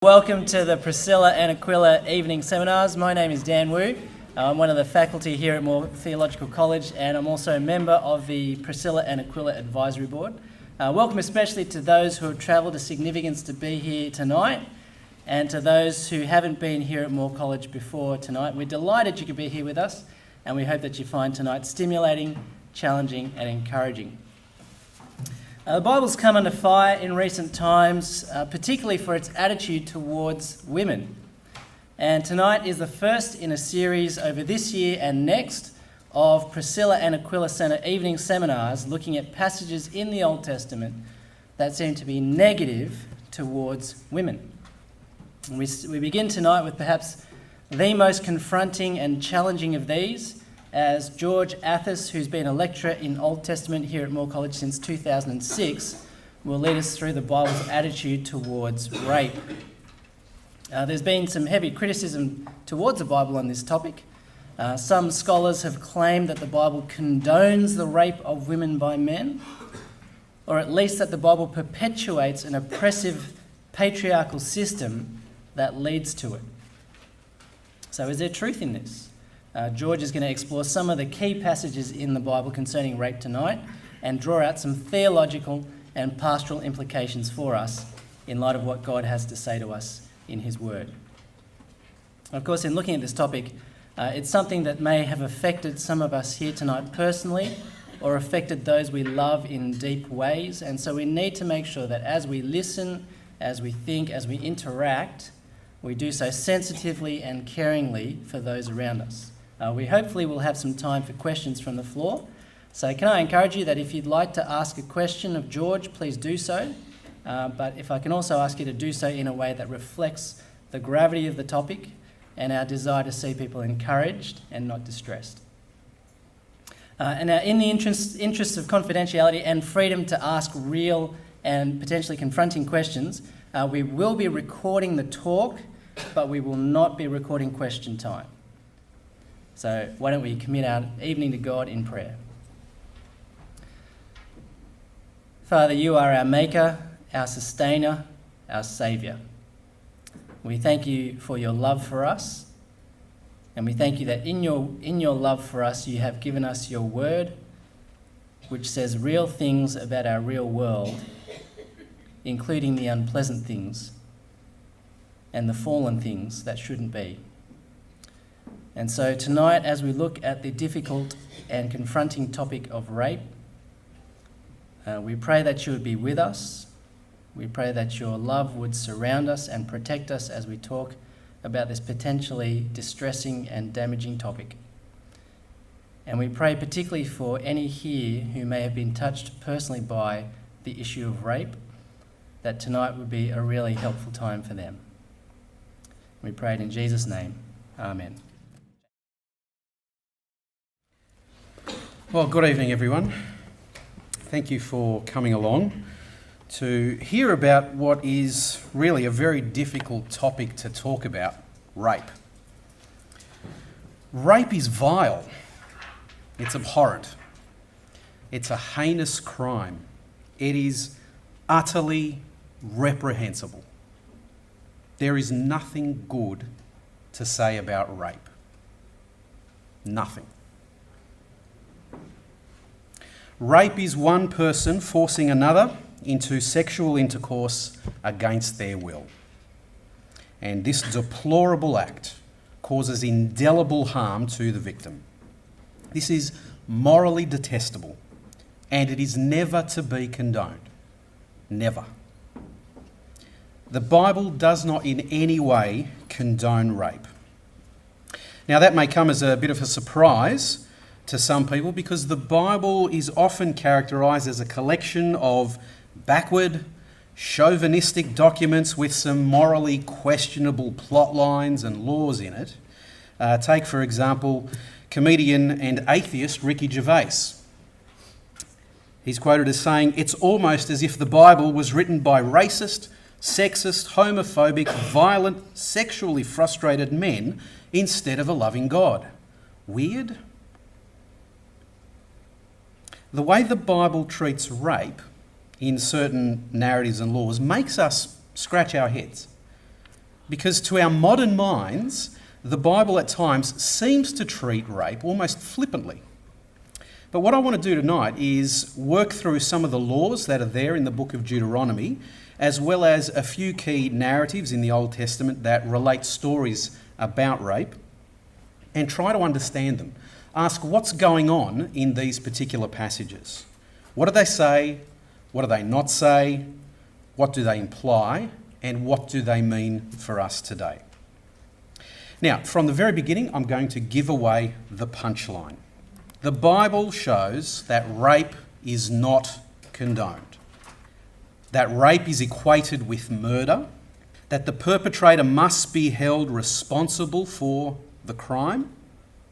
Welcome to the Priscilla and Aquila evening seminars. My name is Dan Wu. I'm one of the faculty here at Moore Theological College, and I'm also a member of the Priscilla and Aquila Advisory Board. Welcome especially to those who have travelled a significance to be here tonight, and to those who haven't been here at Moore College before tonight. We're delighted you could be here with us, and we hope that you find tonight stimulating, challenging and encouraging. The Bible's come under fire in recent times, particularly for its attitude towards women. And tonight is the first in a series over this year and next of Priscilla and Aquila Centre evening seminars looking at passages in the Old Testament that seem to be negative towards women. And we begin tonight with perhaps the most confronting and challenging of these, as George Athas, who's been a lecturer in Old Testament here at Moore College since 2006, will lead us through the Bible's attitude towards rape. There's been some heavy criticism towards the Bible on this topic. Some scholars have claimed that the Bible condones the rape of women by men, or at least that the Bible perpetuates an oppressive patriarchal system that leads to it. So is there truth in this? George is going to explore some of the key passages in the Bible concerning rape tonight and draw out some theological and pastoral implications for us in light of what God has to say to us in his word. Of course, in looking at this topic, it's something that may have affected some of us here tonight personally, or affected those we love in deep ways, and so we need to make sure that as we listen, as we think, as we interact, we do so sensitively and caringly for those around us. We hopefully will have some time for questions from the floor. So can I encourage you that if you'd like to ask a question of George, please do so. But if I can also ask you to do so in a way that reflects the gravity of the topic and our desire to see people encouraged and not distressed. And now in the interest of confidentiality and freedom to ask real and potentially confronting questions, we will be recording the talk, but we will not be recording question time. So why don't we commit our evening to God in prayer. Father, you are our maker, our sustainer, our saviour. We thank you for your love for us, and we thank you that in your love for us you have given us your word, which says real things about our real world, including the unpleasant things and the fallen things that shouldn't be. And so tonight, as we look at the difficult and confronting topic of rape, we pray that you would be with us. We pray that your love would surround us and protect us as we talk about this potentially distressing and damaging topic. And we pray particularly for any here who may have been touched personally by the issue of rape, that tonight would be a really helpful time for them. We pray it in Jesus' name. Amen. Well, good evening, everyone. Thank you for coming along to hear about what is really a very difficult topic to talk about, rape. Rape is vile. It's abhorrent. It's a heinous crime. It is utterly reprehensible. There is nothing good to say about rape. Nothing. Rape is one person forcing another into sexual intercourse against their will. And this deplorable act causes indelible harm to the victim. This is morally detestable, and it is never to be condoned. Never. The Bible does not in any way condone rape. Now, that may come as a bit of a surprise to some people, because the Bible is often characterised as a collection of backward, chauvinistic documents with some morally questionable plot lines and laws in it. Take, for example, comedian and atheist Ricky Gervais. He's quoted as saying, "It's almost as if the Bible was written by racist, sexist, homophobic, violent, sexually frustrated men instead of a loving God. Weird?" The way the Bible treats rape in certain narratives and laws makes us scratch our heads. Because to our modern minds, the Bible at times seems to treat rape almost flippantly. But what I want to do tonight is work through some of the laws that are there in the book of Deuteronomy, as well as a few key narratives in the Old Testament that relate stories about rape, and try to understand them. Ask what's going on in these particular passages. What do they say? What do they not say? What do they imply? And what do they mean for us today? Now, from the very beginning, I'm going to give away the punchline. The Bible shows that rape is not condoned, that rape is equated with murder, that the perpetrator must be held responsible for the crime,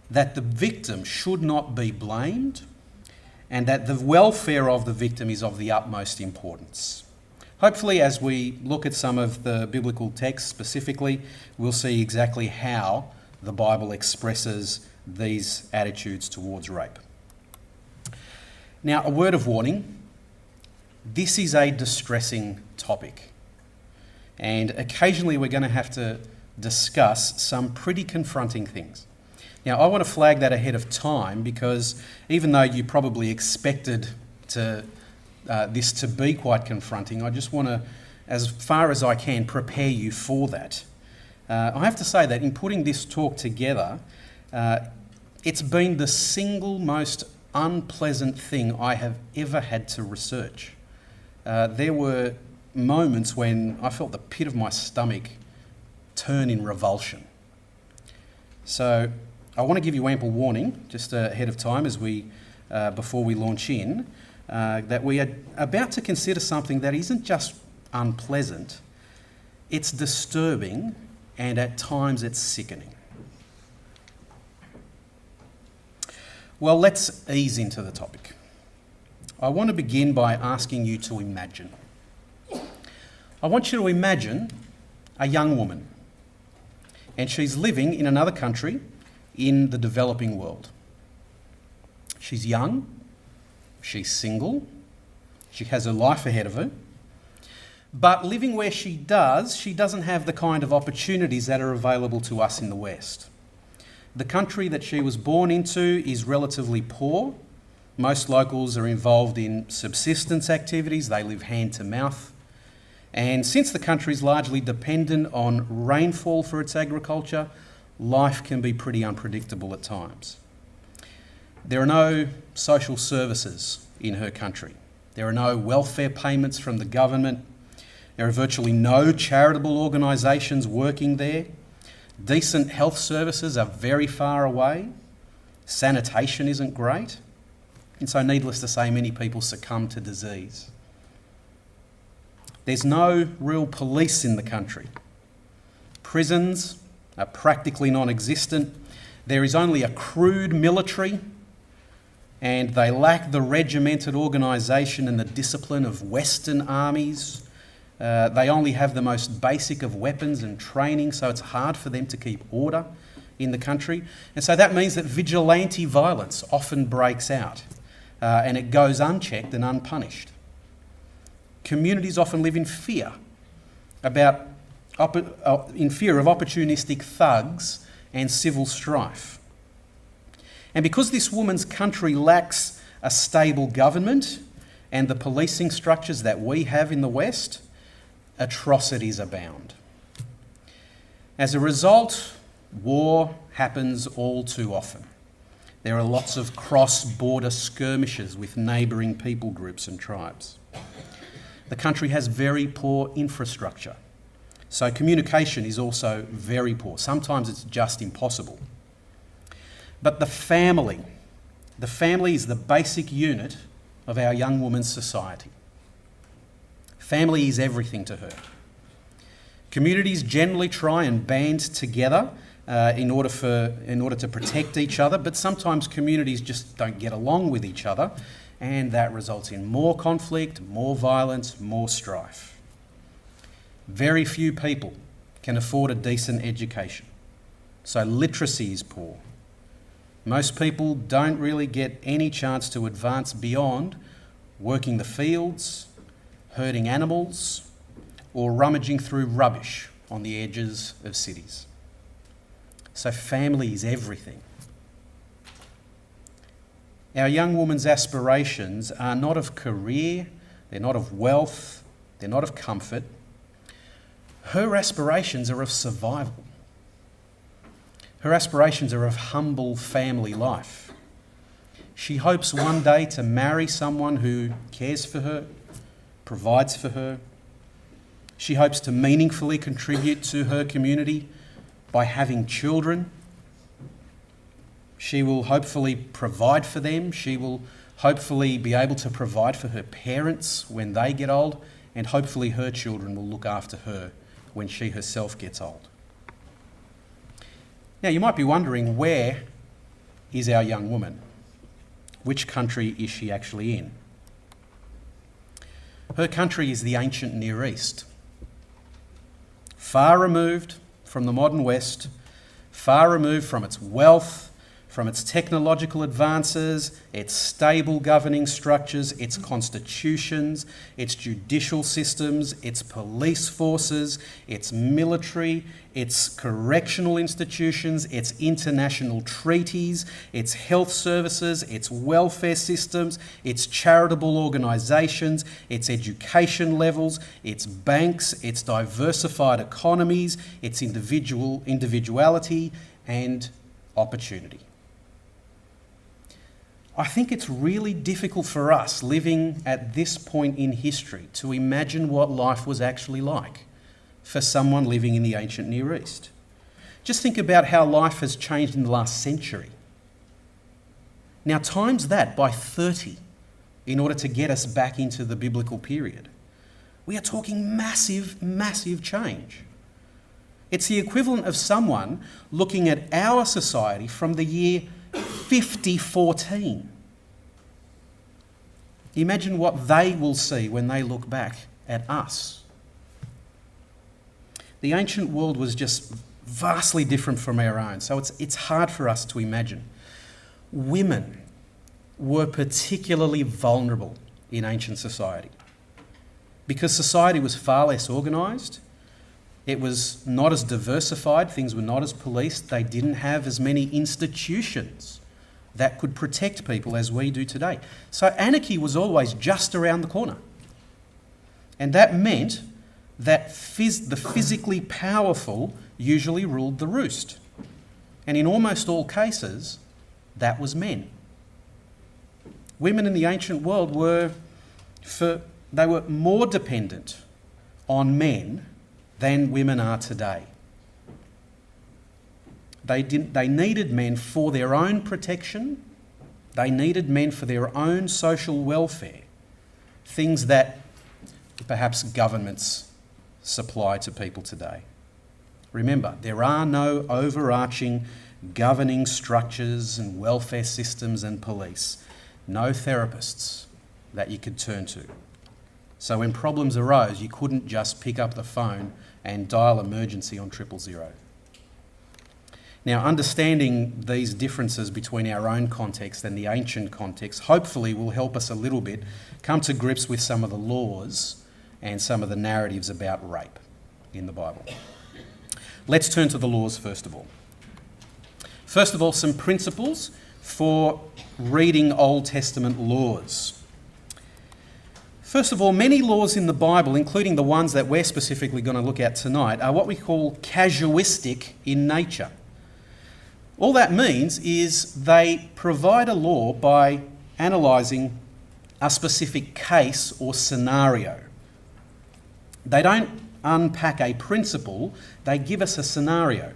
that the victim should not be blamed, and that the welfare of the victim is of the utmost importance. Hopefully, as we look at some of the biblical texts specifically, we'll see exactly how the Bible expresses these attitudes towards rape. Now, a word of warning. This is a distressing topic, and occasionally we're going to have to discuss some pretty confronting things. Now, I want to flag that ahead of time because even though you probably expected this to be quite confronting, I just want to, as far as I can, prepare you for that. I have to say that in putting this talk together, it's been the single most unpleasant thing I have ever had to research. There were moments when I felt the pit of my stomach turn in revulsion. So I want to give you ample warning, just ahead of time as before we launch in, that we are about to consider something that isn't just unpleasant, it's disturbing, and at times it's sickening. Well, let's ease into the topic. I want to begin by asking you to imagine. I want you to imagine a young woman, and she's living in another country in the developing world. She's young, she's single, she has her life ahead of her, but living where she doesn't have the kind of opportunities that are available to us in the West. The country that she was born into is relatively poor. Most locals are involved in subsistence activities, they live hand to mouth. And since the country is largely dependent on rainfall for its agriculture, life can be pretty unpredictable at times. There are no social services in her country. There are no welfare payments from the government. There are virtually no charitable organisations working there. Decent health services are very far away. Sanitation isn't great. And so needless to say, many people succumb to disease. There's no real police in the country. Prisons are practically non-existent. There is only a crude military, and they lack the regimented organisation and the discipline of Western armies. They only have the most basic of weapons and training, so it's hard for them to keep order in the country. And so that means that vigilante violence often breaks out, and it goes unchecked and unpunished. Communities often live in fear of opportunistic thugs and civil strife. And because this woman's country lacks a stable government and the policing structures that we have in the West, atrocities abound. As a result, war happens all too often. There are lots of cross-border skirmishes with neighbouring people groups and tribes. The country has very poor infrastructure, so communication is also very poor. Sometimes it's just impossible. But the family is the basic unit of our young woman's society. Family is everything to her. Communities generally try and band together in order to protect each other, but sometimes communities just don't get along with each other, and that results in more conflict, more violence, more strife. Very few people can afford a decent education, so literacy is poor. Most people don't really get any chance to advance beyond working the fields, herding animals, or rummaging through rubbish on the edges of cities. So family is everything. Our young woman's aspirations are not of career, they're not of wealth, they're not of comfort. Her aspirations are of survival. Her aspirations are of humble family life. She hopes one day to marry someone who cares for her, provides for her. She hopes to meaningfully contribute to her community by having children. She will hopefully provide for them. She will hopefully be able to provide for her parents when they get old, and hopefully her children will look after her when she herself gets old. Now, you might be wondering, where is our young woman? Which country is she actually in? Her country is the ancient Near East. Far removed from the modern West, far removed from its wealth, from its technological advances, its stable governing structures, its constitutions, its judicial systems, its police forces, its military, its correctional institutions, its international treaties, its health services, its welfare systems, its charitable organisations, its education levels, its banks, its diversified economies, its individuality and opportunity. I think it's really difficult for us living at this point in history to imagine what life was actually like for someone living in the ancient Near East. Just think about how life has changed in the last century. Now times that by 30 in order to get us back into the biblical period. We are talking massive, massive change. It's the equivalent of someone looking at our society from the year 5014. Imagine what they will see when they look back at us. The ancient world was just vastly different from our own, so it's hard for us to imagine. Women were particularly vulnerable in ancient society because society was far less organised. It was not as diversified, things were not as policed, they didn't have as many institutions that could protect people as we do today. So anarchy was always just around the corner. And that meant that the physically powerful usually ruled the roost. And in almost all cases, that was men. Women in the ancient world were more dependent on men than women are today. They needed men for their own protection. They needed men for their own social welfare, things that perhaps governments supply to people today. Remember, there are no overarching governing structures and welfare systems and police, no therapists that you could turn to. So when problems arose, you couldn't just pick up the phone and dial emergency on 000. Now, understanding these differences between our own context and the ancient context hopefully will help us a little bit come to grips with some of the laws and some of the narratives about rape in the Bible. Let's turn to the laws first of all. First of all, some principles for reading Old Testament laws. First of all, many laws in the Bible, including the ones that we're specifically going to look at tonight, are what we call casuistic in nature. All that means is they provide a law by analysing a specific case or scenario. They don't unpack a principle, they give us a scenario.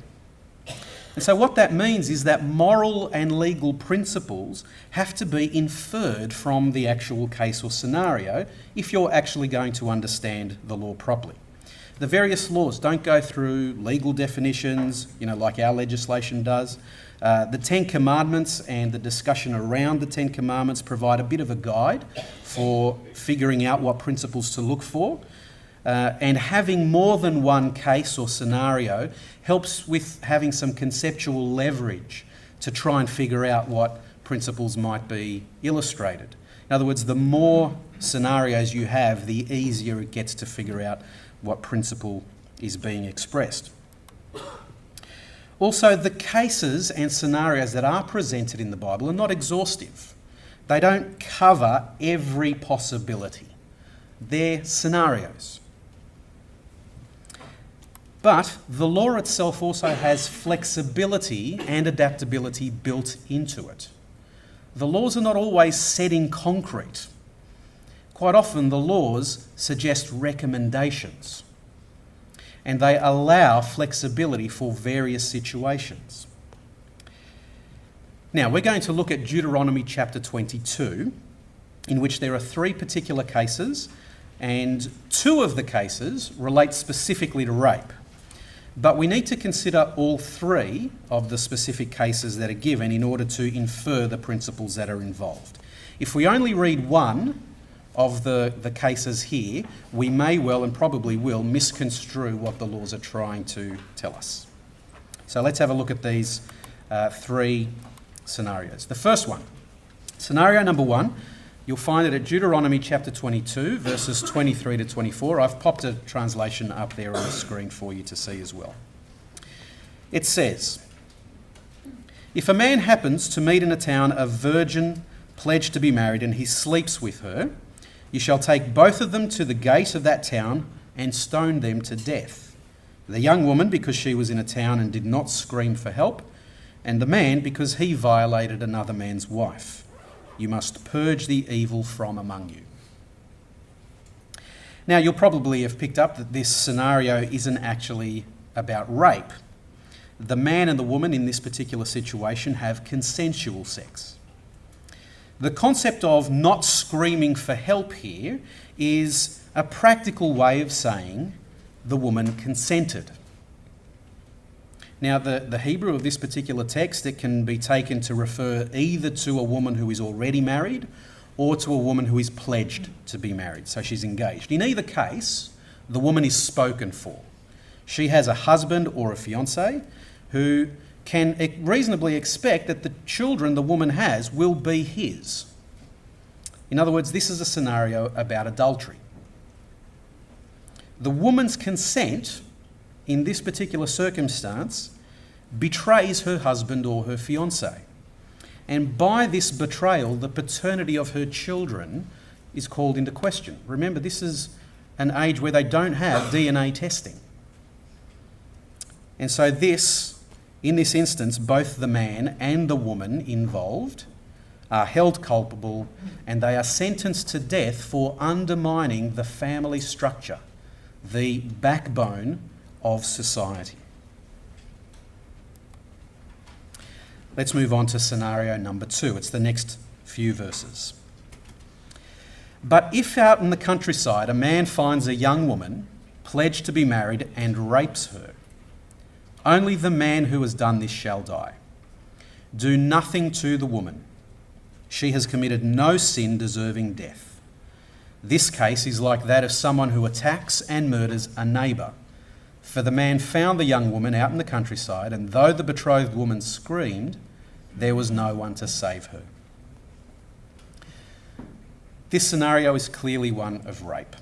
And so what that means is that moral and legal principles have to be inferred from the actual case or scenario if you're actually going to understand the law properly. The various laws don't go through legal definitions, like our legislation does. The Ten Commandments and the discussion around the Ten Commandments provide a bit of a guide for figuring out what principles to look for. And having more than one case or scenario helps with having some conceptual leverage to try and figure out what principles might be illustrated. In other words, the more scenarios you have, the easier it gets to figure out what principle is being expressed. Also, the cases and scenarios that are presented in the Bible are not exhaustive. They don't cover every possibility. They're scenarios. But the law itself also has flexibility and adaptability built into it. The laws are not always set in concrete. Quite often the laws suggest recommendations, and they allow flexibility for various situations. Now, we're going to look at Deuteronomy chapter 22, in which there are 3 particular cases, and 2 of the cases relate specifically to rape. But we need to consider all 3 of the specific cases that are given in order to infer the principles that are involved. If we only read one of the cases here, we may well and probably will misconstrue what the laws are trying to tell us. So let's have a look at these 3 scenarios. The first one, scenario number 1, you'll find it at Deuteronomy chapter 22, verses 23 to 24. I've popped a translation up there on the screen for you to see as well. It says, "If a man happens to meet in a town a virgin pledged to be married and he sleeps with her, you shall take both of them to the gate of that town and stone them to death. The young woman because she was in a town and did not scream for help, and the man because he violated another man's wife. You must purge the evil from among you." Now, you'll probably have picked up that this scenario isn't actually about rape. The man and the woman in this particular situation have consensual sex. The concept of not screaming for help here is a practical way of saying the woman consented. Now, the Hebrew of this particular text, it can be taken to refer either to a woman who is already married or to a woman who is pledged to be married, so she's engaged. In either case, the woman is spoken for. She has a husband or a fiancé who can reasonably expect that the children the woman has will be his. In other words, this is a scenario about adultery. The woman's consent in this particular circumstance betrays her husband or her fiancé. And by this betrayal, the paternity of her children is called into question. Remember, this is an age where they don't have DNA testing. And so in this instance, both the man and the woman involved are held culpable and they are sentenced to death for undermining the family structure, the backbone of society. Let's move on to scenario number 2. It's the next few verses. "But if out in the countryside a man finds a young woman pledged to be married and rapes her, only the man who has done this shall die. Do nothing to the woman. She has committed no sin deserving death. This case is like that of someone who attacks and murders a neighbour. For the man found the young woman out in the countryside, and though the betrothed woman screamed, there was no one to save her." This scenario is clearly one of rape.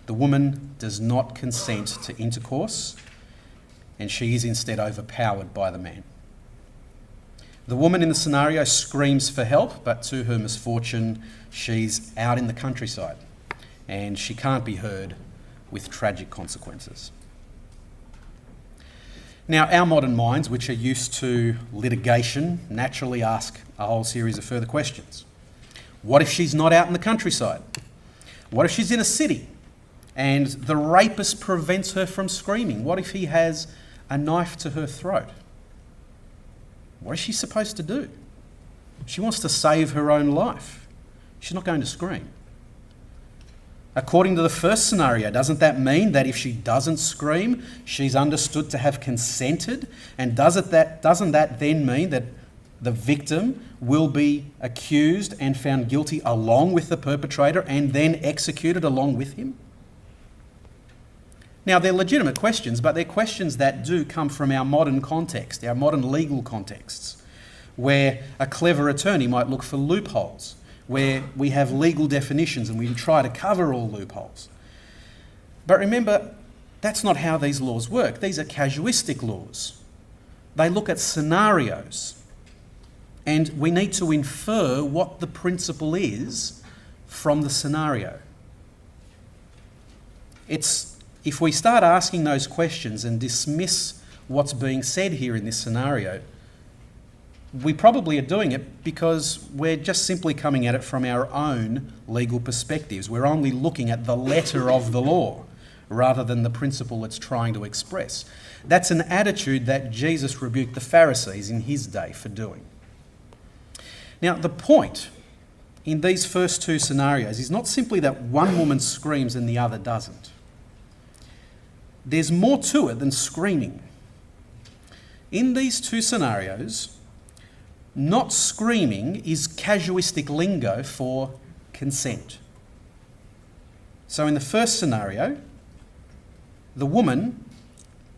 The woman does not consent to intercourse, and she is instead overpowered by the man. The woman in the scenario screams for help, but to her misfortune, she's out in the countryside, and she can't be heard, with tragic consequences. Now, our modern minds, which are used to litigation, naturally ask a whole series of further questions. What if she's not out in the countryside? What if she's in a city and the rapist prevents her from screaming? What if he has a knife to her throat? What is she supposed to do? She wants to save her own life. She's not going to scream. According to the first scenario, doesn't that mean that if she doesn't scream, she's understood to have consented? And doesn't that then mean that the victim will be accused and found guilty along with the perpetrator and then executed along with him? Now, they're legitimate questions, but they're questions that do come from our modern context, our modern legal contexts, where a clever attorney might look for loopholes, where we have legal definitions and we try to cover all loopholes. But remember, That's not how these laws work. These are casuistic laws. They look at scenarios, and we need to infer what the principle is from the scenario. If we start asking those questions and dismiss what's being said here in this scenario, we probably are doing it because we're just simply coming at it from our own legal perspectives. We're only looking at the letter of the law rather than the principle it's trying to express. That's an attitude that Jesus rebuked the Pharisees in his day for doing. Now, the point in these first two scenarios is not simply that one woman screams and the other doesn't. There's more to it than screaming. In these two scenarios, not screaming is casuistic lingo for consent. So in the first scenario, the woman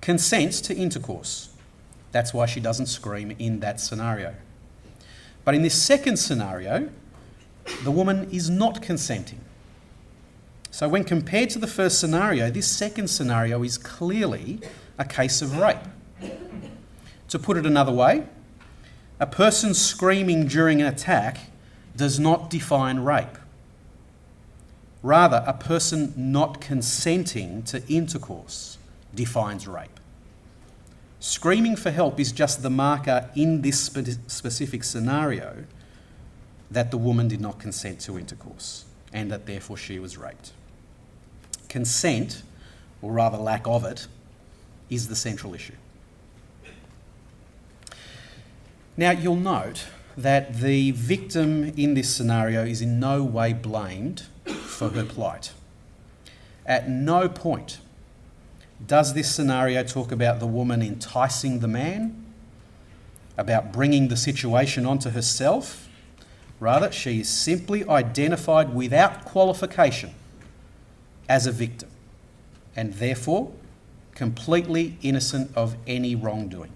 consents to intercourse. That's why she doesn't scream in that scenario. But in this second scenario, the woman is not consenting. So when compared to the first scenario, this second scenario is clearly a case of rape. To put it another way, a person screaming during an attack does not define rape. Rather, a person not consenting to intercourse defines rape. Screaming for help is just the marker in this specific scenario that the woman did not consent to intercourse and that therefore she was raped. Consent, or rather lack of it, is the central issue. Now, you'll note that the victim in this scenario is in no way blamed for her plight. At no point does this scenario talk about the woman enticing the man, about bringing the situation onto herself. Rather, she is simply identified without qualification as a victim and therefore completely innocent of any wrongdoing.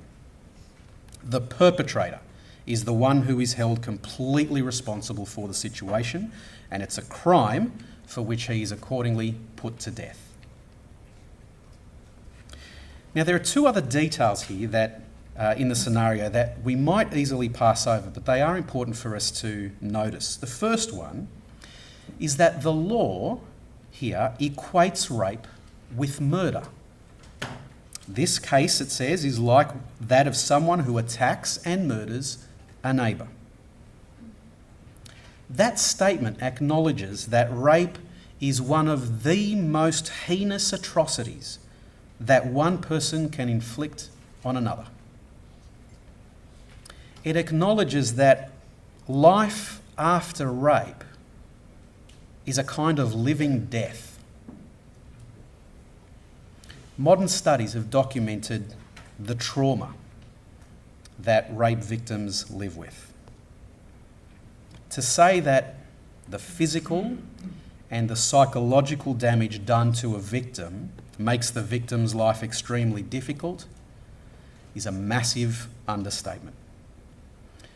The perpetrator is the one who is held completely responsible for the situation, and it's a crime for which he is accordingly put to death. Now, there are two other details here that in the scenario that we might easily pass over, but they are important for us to notice. The first one is that the law here equates rape with murder. This case, it says, is like that of someone who attacks and murders a neighbour. That statement acknowledges that rape is one of the most heinous atrocities that one person can inflict on another. It acknowledges that life after rape is a kind of living death. Modern studies have documented the trauma that rape victims live with. To say that the physical and the psychological damage done to a victim makes the victim's life extremely difficult is a massive understatement.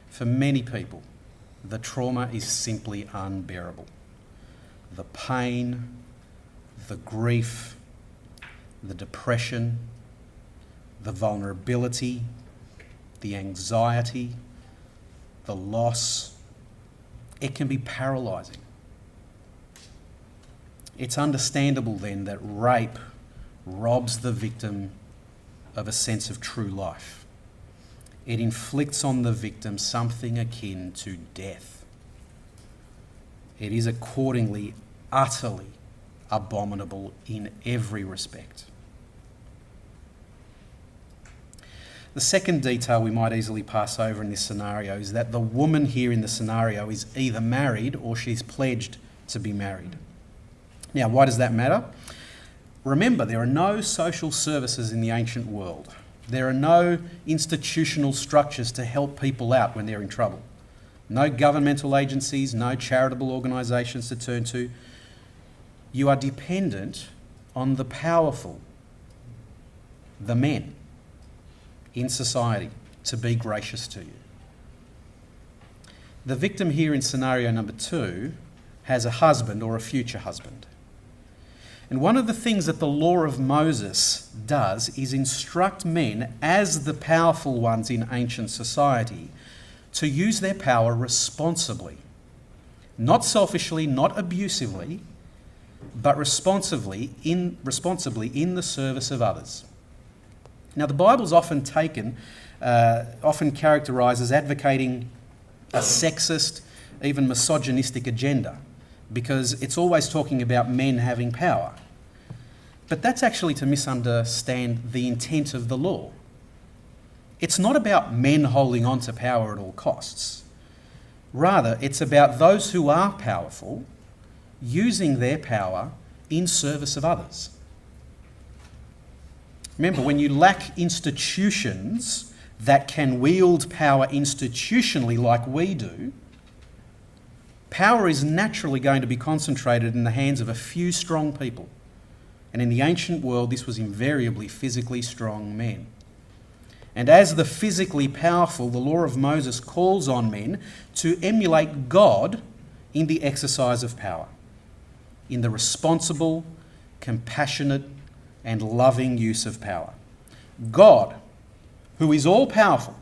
For many people, the trauma is simply unbearable. The pain, the grief, the depression, the vulnerability, the anxiety, the loss, it can be paralysing. It's understandable then that rape robs the victim of a sense of true life. It inflicts on the victim something akin to death. It is accordingly utterly abominable in every respect. The second detail we might easily pass over in this scenario is that the woman here in the scenario is either married or she's pledged to be married. Now, why does that matter? Remember, there are no social services in the ancient world. There are no institutional structures to help people out when they're in trouble. No governmental agencies, no charitable organisations to turn to. You are dependent on the powerful, the men in society, to be gracious to you. The victim here in scenario number 2 has a husband or a future husband. And one of the things that the law of Moses does is instruct men, as the powerful ones in ancient society, to use their power responsibly. Not selfishly, not abusively, but responsibly in the service of others. Now, the Bible's often characterised as advocating a sexist, even misogynistic agenda, because it's always talking about men having power. But that's actually to misunderstand the intent of the law. It's not about men holding on to power at all costs. Rather, it's about those who are powerful using their power in service of others. Remember, when you lack institutions that can wield power institutionally like we do, power is naturally going to be concentrated in the hands of a few strong people. And in the ancient world, this was invariably physically strong men. And as the physically powerful, the law of Moses calls on men to emulate God in the exercise of power, in the responsible, compassionate, and loving use of power. God, who is all-powerful,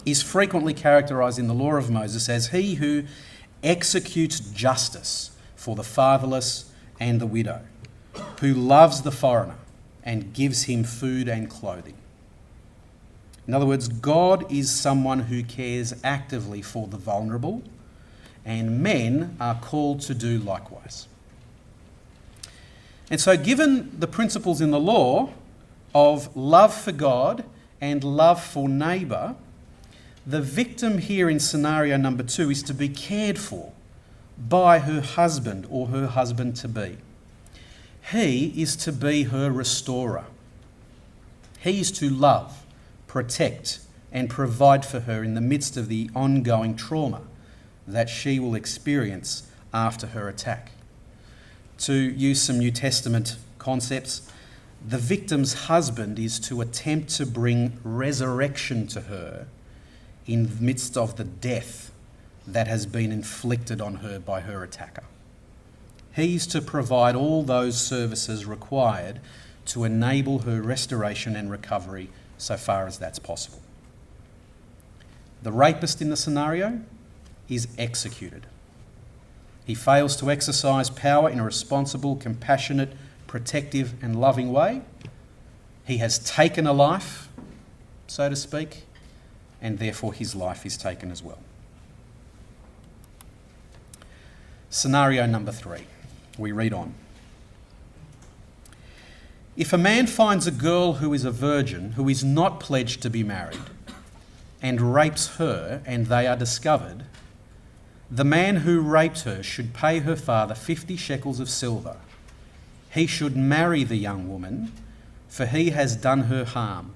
is frequently characterised in the law of Moses as he who executes justice for the fatherless and the widow, who loves the foreigner and gives him food and clothing. In other words, God is someone who cares actively for the vulnerable, and men are called to do likewise. And so, given the principles in the law of love for God and love for neighbour, the victim here in scenario number 2 is to be cared for by her husband or her husband-to-be. He is to be her restorer. He is to love, protect, and provide for her in the midst of the ongoing trauma that she will experience after her attack. To use some New Testament concepts, the victim's husband is to attempt to bring resurrection to her in the midst of the death that has been inflicted on her by her attacker. He's to provide all those services required to enable her restoration and recovery so far as that's possible. The rapist in the scenario is executed. He fails to exercise power in a responsible, compassionate, protective and loving way. He has taken a life, so to speak, and therefore his life is taken as well. Scenario number 3. We read on. If a man finds a girl who is a virgin, who is not pledged to be married, and rapes her, and they are discovered, the man who raped her should pay her father 50 shekels of silver. He should marry the young woman, for he has done her harm.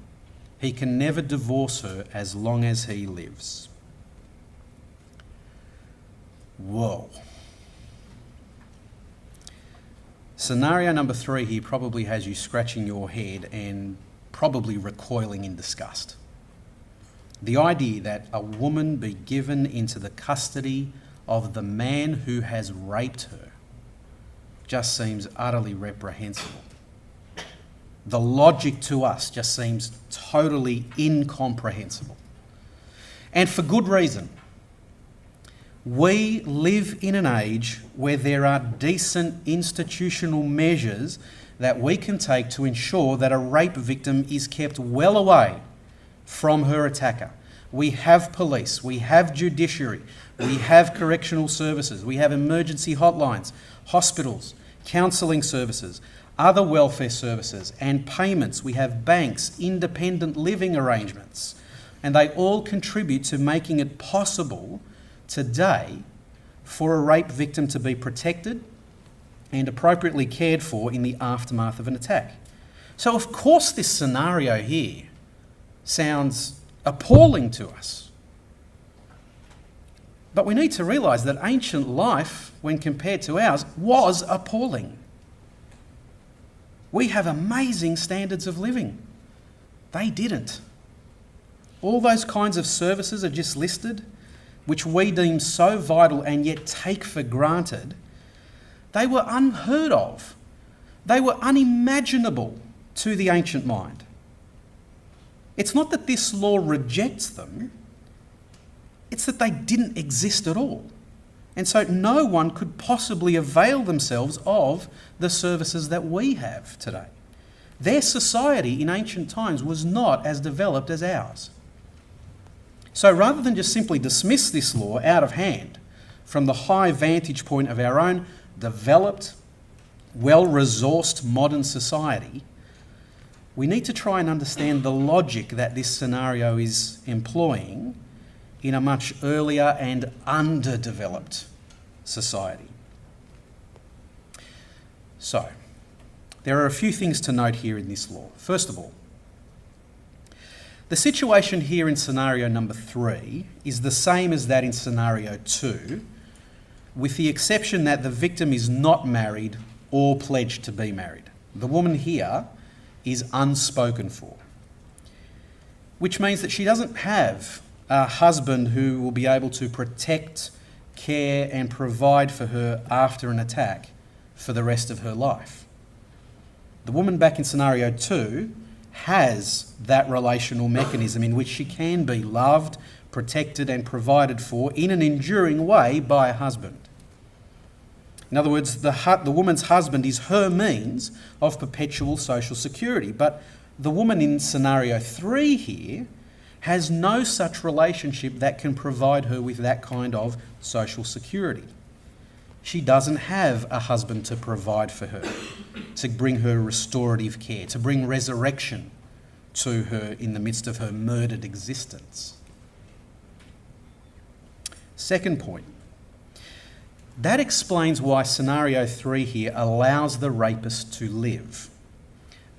He can never divorce her as long as he lives. Whoa. Scenario number 3 here probably has you scratching your head and probably recoiling in disgust. The idea that a woman be given into the custody of the man who has raped her just seems utterly reprehensible. The logic to us just seems totally incomprehensible. And for good reason. We live in an age where there are decent institutional measures that we can take to ensure that a rape victim is kept well away from her attacker. We have police, we have judiciary, we have correctional services, we have emergency hotlines, hospitals, counselling services, other welfare services and payments. We have banks, independent living arrangements, and they all contribute to making it possible today for a rape victim to be protected and appropriately cared for in the aftermath of an attack. So of course this scenario here sounds appalling to us. But we need to realise that ancient life, when compared to ours, was appalling. We have amazing standards of living. They didn't. All those kinds of services are just listed, which we deem so vital and yet take for granted, they were unheard of They were unimaginable to the ancient mind. It's not that this law rejects them, it's that they didn't exist at all. And so no one could possibly avail themselves of the services that we have today. Their society in ancient times was not as developed as ours. So rather than just simply dismiss this law out of hand from the high vantage point of our own developed, well-resourced modern society, we need to try and understand the logic that this scenario is employing in a much earlier and underdeveloped society. So, there are a few things to note here in this law. First of all, the situation here in scenario number 3 is the same as that in scenario 2, with the exception that the victim is not married or pledged to be married. The woman here is unspoken for, which means that she doesn't have a husband who will be able to protect, care and provide for her after an attack for the rest of her life. The woman back in scenario 2 has that relational mechanism in which she can be loved, protected and provided for in an enduring way by a husband. In other words, the woman's husband is her means of perpetual social security. But the woman in scenario 3 here has no such relationship that can provide her with that kind of social security. She doesn't have a husband to provide for her, to bring her restorative care, to bring resurrection to her in the midst of her murdered existence. Second point. That explains why scenario 3 here allows the rapist to live.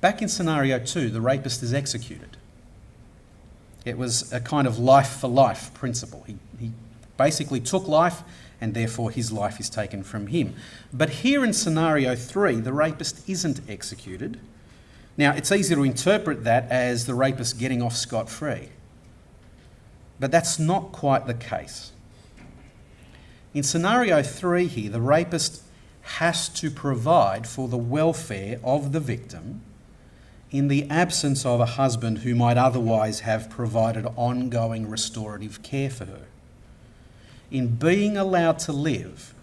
Back in scenario 2, the rapist is executed. It was a kind of life-for-life principle. He basically took life and therefore his life is taken from him. But here in scenario 3, the rapist isn't executed. Now, it's easy to interpret that as the rapist getting off scot-free. But that's not quite the case. In scenario 3 here, the rapist has to provide for the welfare of the victim in the absence of a husband who might otherwise have provided ongoing restorative care for her. In being allowed to live,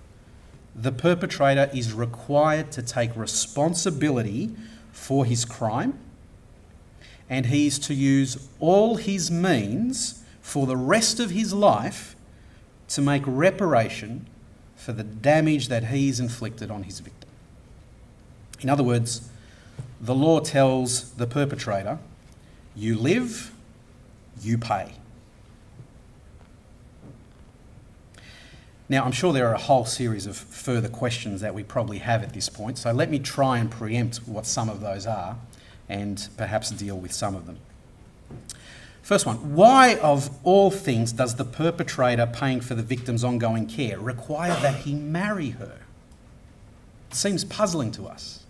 the perpetrator is required to take responsibility for his crime, and he is to use all his means for the rest of his life to make reparation for the damage that he's inflicted on his victim. In other words, the law tells the perpetrator, you live, you pay. Now, I'm sure there are a whole series of further questions that we probably have at this point, so let me try and preempt what some of those are and perhaps deal with some of them. First one, why of all things does the perpetrator paying for the victim's ongoing care require that he marry her? It seems puzzling to us.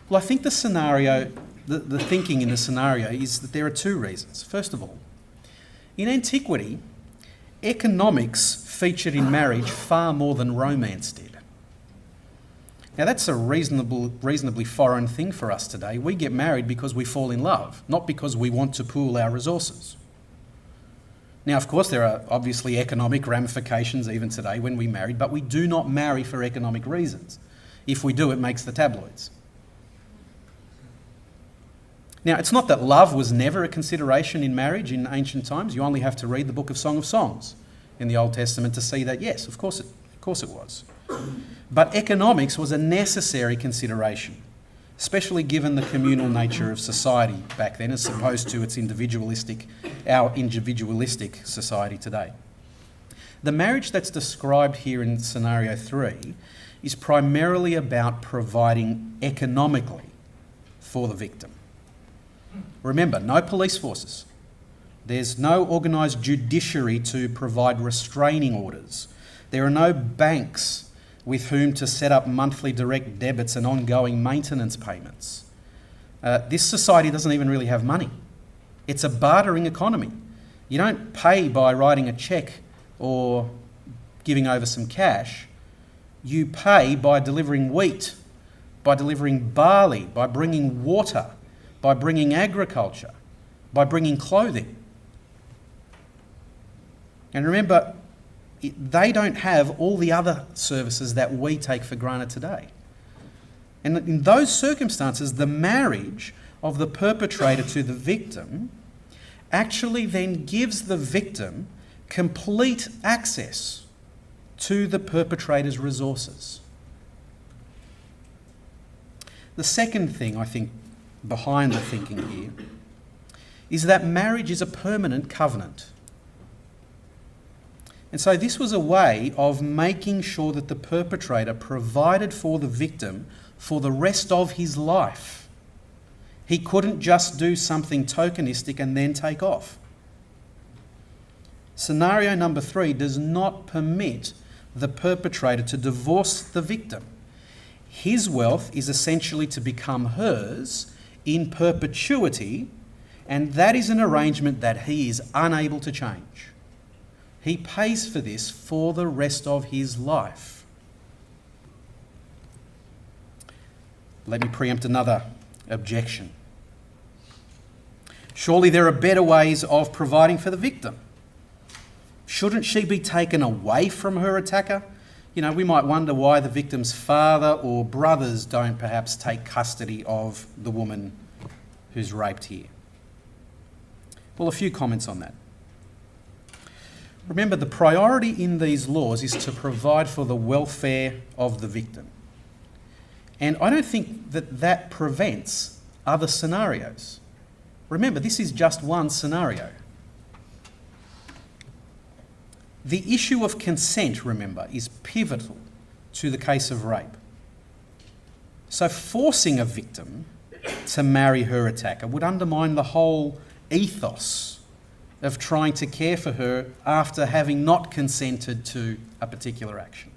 Well, I think the thinking in the scenario is that there are two reasons. First of all, in antiquity, economics featured in marriage far more than romance did. Now that's a reasonably foreign thing for us today. We get married because we fall in love, not because we want to pool our resources. Now, of course, there are obviously economic ramifications even today when we marry, but we do not marry for economic reasons. If we do, it makes the tabloids. Now, it's not that love was never a consideration in marriage in ancient times. You only have to read the book of Song of Songs in the Old Testament to see that, yes, of course it was. But economics was a necessary consideration, especially given the communal nature of society back then as opposed to our individualistic society today. The marriage that's described here in scenario 3 is primarily about providing economically for the victim. Remember, no police forces. There's no organised judiciary to provide restraining orders. There are no banks with whom to set up monthly direct debits and ongoing maintenance payments. This society doesn't even really have money. It's a bartering economy. You don't pay by writing a cheque or giving over some cash. You pay by delivering wheat, by delivering barley, by bringing water, by bringing agriculture, by bringing clothing. And remember, they don't have all the other services that we take for granted today. And in those circumstances, the marriage of the perpetrator to the victim actually then gives the victim complete access to the perpetrator's resources. The second thing, I think, behind the thinking here is that marriage is a permanent covenant. And so this was a way of making sure that the perpetrator provided for the victim for the rest of his life. He couldn't just do something tokenistic and then take off. Scenario number 3 does not permit the perpetrator to divorce the victim. His wealth is essentially to become hers in perpetuity, and that is an arrangement that he is unable to change. He pays for this for the rest of his life. Let me preempt another objection. Surely there are better ways of providing for the victim. Shouldn't she be taken away from her attacker? You know, we might wonder why the victim's father or brothers don't perhaps take custody of the woman who's raped here. Well, a few comments on that. Remember, the priority in these laws is to provide for the welfare of the victim. And I don't think that that prevents other scenarios. Remember, this is just one scenario. The issue of consent, remember, is pivotal to the case of rape. So forcing a victim to marry her attacker would undermine the whole ethos of trying to care for her after having not consented to a particular action.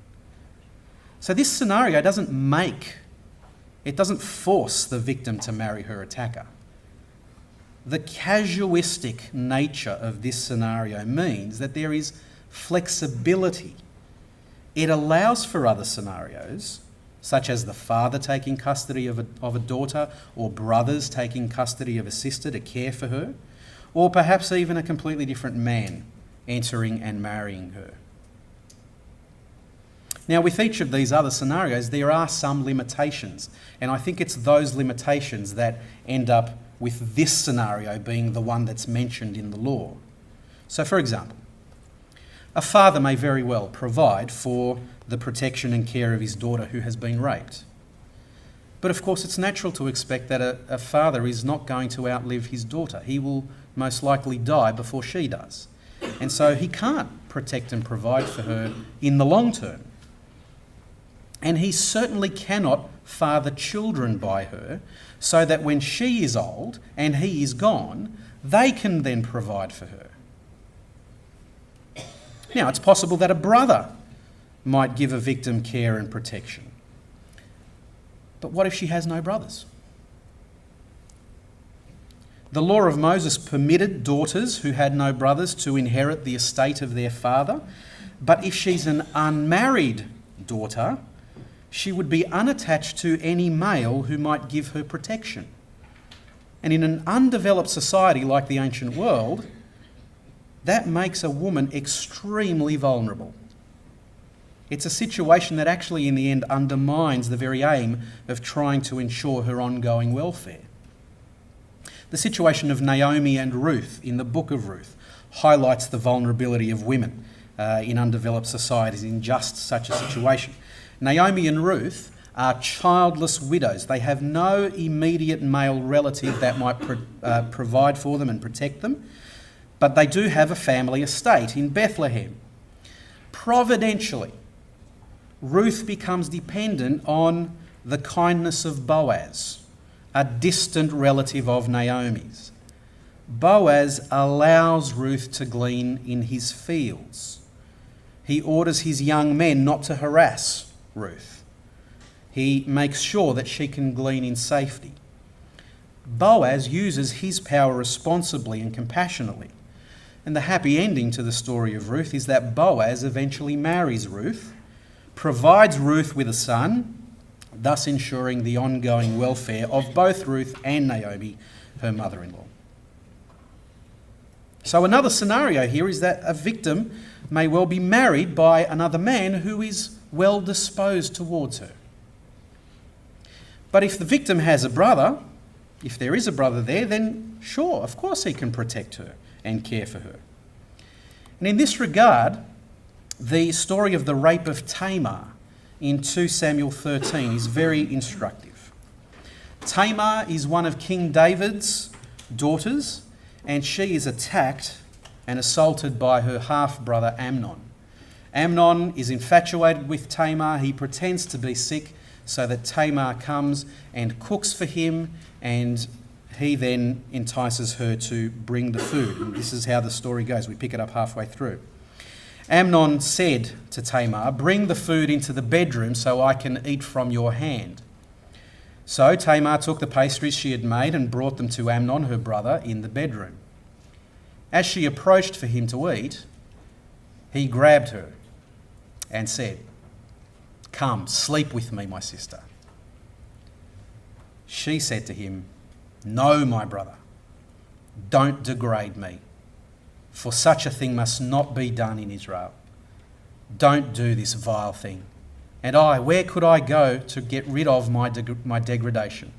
So this scenario doesn't force the victim to marry her attacker. The casuistic nature of this scenario means that there is flexibility. It allows for other scenarios, such as the father taking custody of a daughter, or brothers taking custody of a sister to care for her, or perhaps even a completely different man entering and marrying her. Now, with each of these other scenarios, there are some limitations, and I think it's those limitations that end up with this scenario being the one that's mentioned in the law. So, for example, a father may very well provide for the protection and care of his daughter who has been raped. But of course, it's natural to expect that a father is not going to outlive his daughter. He will most likely die before she does. And so he can't protect and provide for her in the long term. And he certainly cannot father children by her so that when she is old and he is gone, they can then provide for her. Now, it's possible that a brother might give a victim care and protection. But what if she has no brothers? The law of Moses permitted daughters who had no brothers to inherit the estate of their father, but if she's an unmarried daughter, she would be unattached to any male who might give her protection. And in an undeveloped society like the ancient world, that makes a woman extremely vulnerable. It's a situation that actually in the end undermines the very aim of trying to ensure her ongoing welfare. The situation of Naomi and Ruth in the book of Ruth highlights the vulnerability of women in undeveloped societies in just such a situation. Naomi and Ruth are childless widows. They have no immediate male relative that might provide for them and protect them, but they do have a family estate in Bethlehem. Providentially, Ruth becomes dependent on the kindness of Boaz, a distant relative of Naomi's. Boaz allows Ruth to glean in his fields. He orders his young men not to harass Ruth. He makes sure that she can glean in safety. Boaz uses his power responsibly and compassionately. And the happy ending to the story of Ruth is that Boaz eventually marries Ruth, provides Ruth with a son, thus ensuring the ongoing welfare of both Ruth and Naomi, her mother-in-law. So another scenario here is that a victim may well be married by another man who is well disposed towards her. But if the victim has a brother, if there is a brother there, then sure, of course he can protect her and care for her. And in this regard, the story of the rape of Tamar in 2 Samuel 13 is very instructive. Tamar is one of King David's daughters, and she is attacked and assaulted by her half-brother Amnon. Amnon is infatuated with Tamar. He pretends to be sick so that Tamar comes and cooks for him, and he then entices her to bring the food. And this is how the story goes. We pick it up halfway through. Amnon said to Tamar, "Bring the food into the bedroom so I can eat from your hand." So Tamar took the pastries she had made and brought them to Amnon, her brother, in the bedroom. As she approached for him to eat, he grabbed her and said, "Come, sleep with me, my sister." She said to him, "No, my brother, don't degrade me, for such a thing must not be done in Israel. Don't do this vile thing. And where could I go to get rid of my degradation?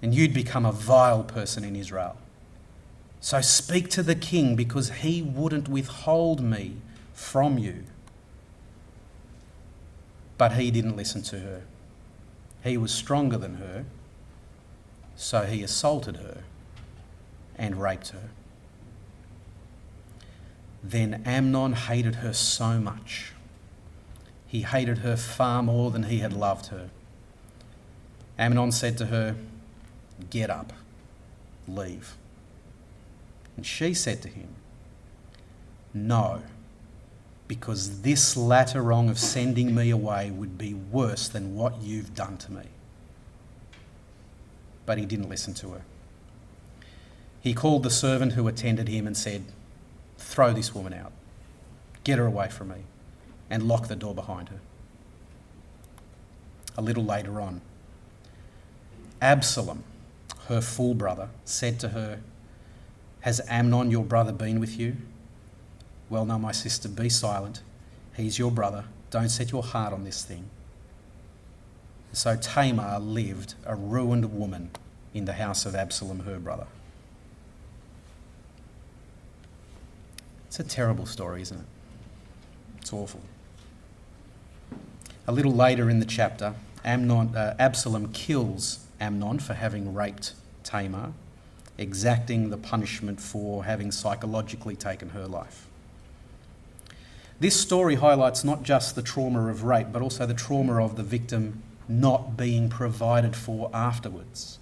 And you'd become a vile person in Israel. So speak to the king, because he wouldn't withhold me from you." But he didn't listen to her. He was stronger than her, so he assaulted her and raped her. Then Amnon hated her so much. He hated her far more than he had loved her. Amnon said to her, "Get up, leave." And she said to him, "No, because this latter wrong of sending me away would be worse than what you've done to me." But he didn't listen to her. He called the servant who attended him and said, "Throw this woman out. Get her away from me, and lock the door behind her." A little later on, Absalom, her full brother, said to her, "Has Amnon, your brother, been with you?" "Well, no, my sister, be silent. He's your brother. Don't set your heart on this thing." So Tamar lived a ruined woman in the house of Absalom, her brother. It's a terrible story, isn't it? It's awful. A little later in the chapter, Absalom kills Amnon for having raped Tamar, exacting the punishment for having psychologically taken her life. This story highlights not just the trauma of rape, but also the trauma of the victim not being provided for afterwards.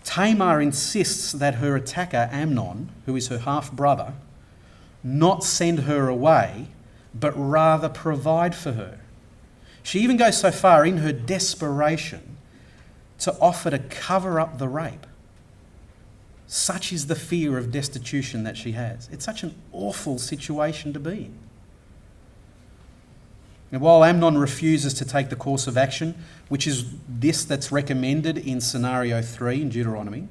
Tamar insists that her attacker, Amnon, who is her half-brother, not send her away, but rather provide for her. She even goes so far in her desperation to offer to cover up the rape. Such is the fear of destitution that she has. It's such an awful situation to be in. And while Amnon refuses to take the course of action, which is this that's recommended in scenario 3 in Deuteronomy,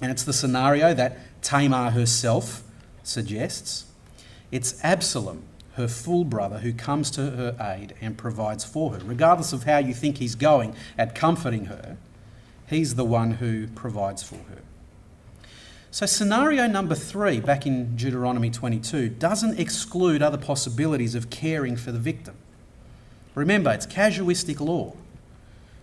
and it's the scenario that Tamar herself suggests, it's Absalom, her full brother, who comes to her aid and provides for her. Regardless of how you think he's going at comforting her, he's the one who provides for her. So scenario number 3, back in Deuteronomy 22, doesn't exclude other possibilities of caring for the victim. Remember, it's casuistic law.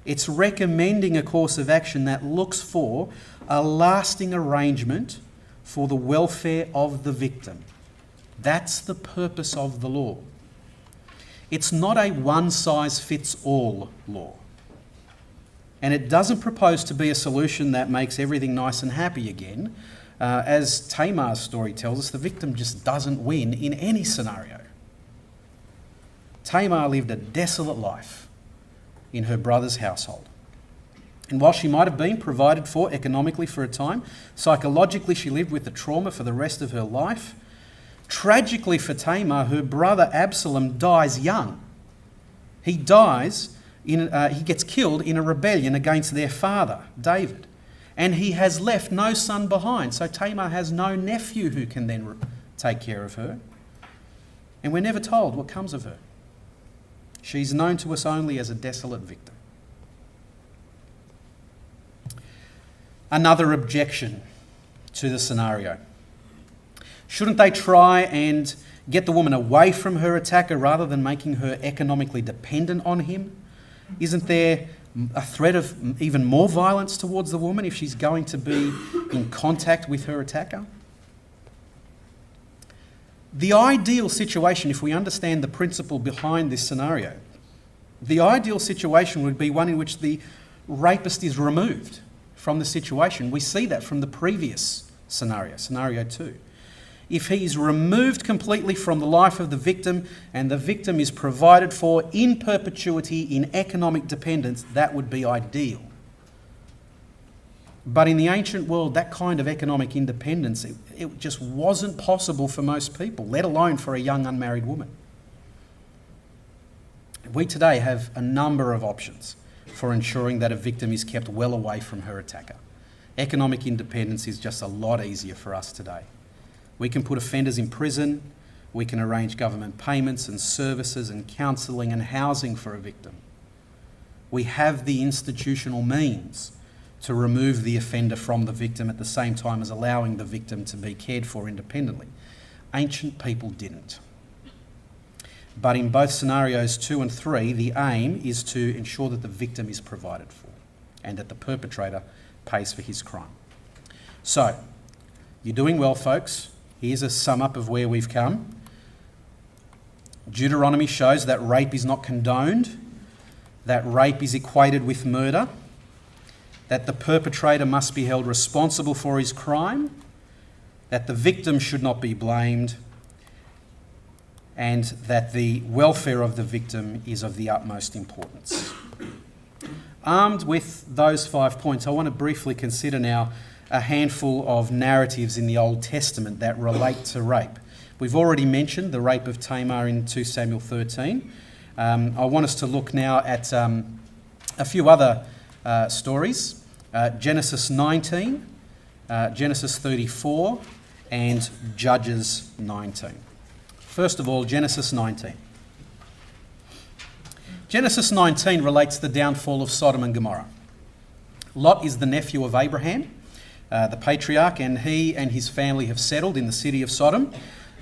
It's recommending a course of action that looks for a lasting arrangement for the welfare of the victim. That's the purpose of the law. It's not a one-size-fits-all law. And it doesn't propose to be a solution that makes everything nice and happy again. As Tamar's story tells us, the victim just doesn't win in any scenario. Tamar lived a desolate life in her brother's household. And while she might have been provided for economically for a time, psychologically she lived with the trauma for the rest of her life. Tragically for Tamar, her brother Absalom dies young. He dies he gets killed in a rebellion against their father, David. And he has left no son behind. So Tamar has no nephew who can then take care of her. And we're never told what comes of her. She's known to us only as a desolate victim. Another objection to the scenario. Shouldn't they try and get the woman away from her attacker rather than making her economically dependent on him? Isn't there a threat of even more violence towards the woman if she's going to be in contact with her attacker? The ideal situation, if we understand the principle behind this scenario, the ideal situation would be one in which the rapist is removed from the situation. We see that from the previous scenario, scenario 2. If he is removed completely from the life of the victim and the victim is provided for in perpetuity in economic dependence, that would be ideal. But in the ancient world, that kind of economic independence, it just wasn't possible for most people, let alone for a young unmarried woman. We today have a number of options for ensuring that a victim is kept well away from her attacker. Economic independence is just a lot easier for us today. We can put offenders in prison, we can arrange government payments and services and counselling and housing for a victim. We have the institutional means to remove the offender from the victim at the same time as allowing the victim to be cared for independently. Ancient people didn't. But in both scenarios 2 and 3, the aim is to ensure that the victim is provided for and that the perpetrator pays for his crime. So, you're doing well, folks. Here's a sum up of where we've come. Deuteronomy shows that rape is not condoned, that rape is equated with murder, that the perpetrator must be held responsible for his crime, that the victim should not be blamed, and that the welfare of the victim is of the utmost importance. Armed with those 5 points, I want to briefly consider now a handful of narratives in the Old Testament that relate to rape. We've already mentioned the rape of Tamar in 2 Samuel 13. I want us to look now at a few other stories. Genesis 19, Genesis 34, and Judges 19. First of all, Genesis 19. Genesis 19 relates the downfall of Sodom and Gomorrah. Lot is the nephew of Abraham, the patriarch, and he and his family have settled in the city of Sodom.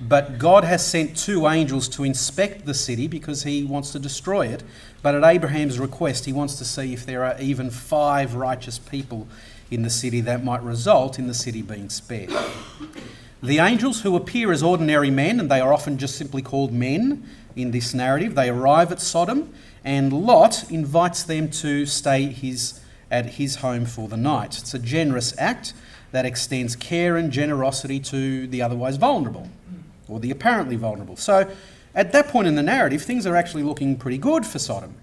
But God has sent 2 angels to inspect the city because he wants to destroy it. But at Abraham's request, he wants to see if there are even 5 righteous people in the city that might result in the city being spared. The angels, who appear as ordinary men, and they are often just simply called men in this narrative, they arrive at Sodom, and Lot invites them to stay at his home for the night. It's a generous act that extends care and generosity to the otherwise vulnerable, or the apparently vulnerable. So at that point in the narrative, things are actually looking pretty good for Sodom.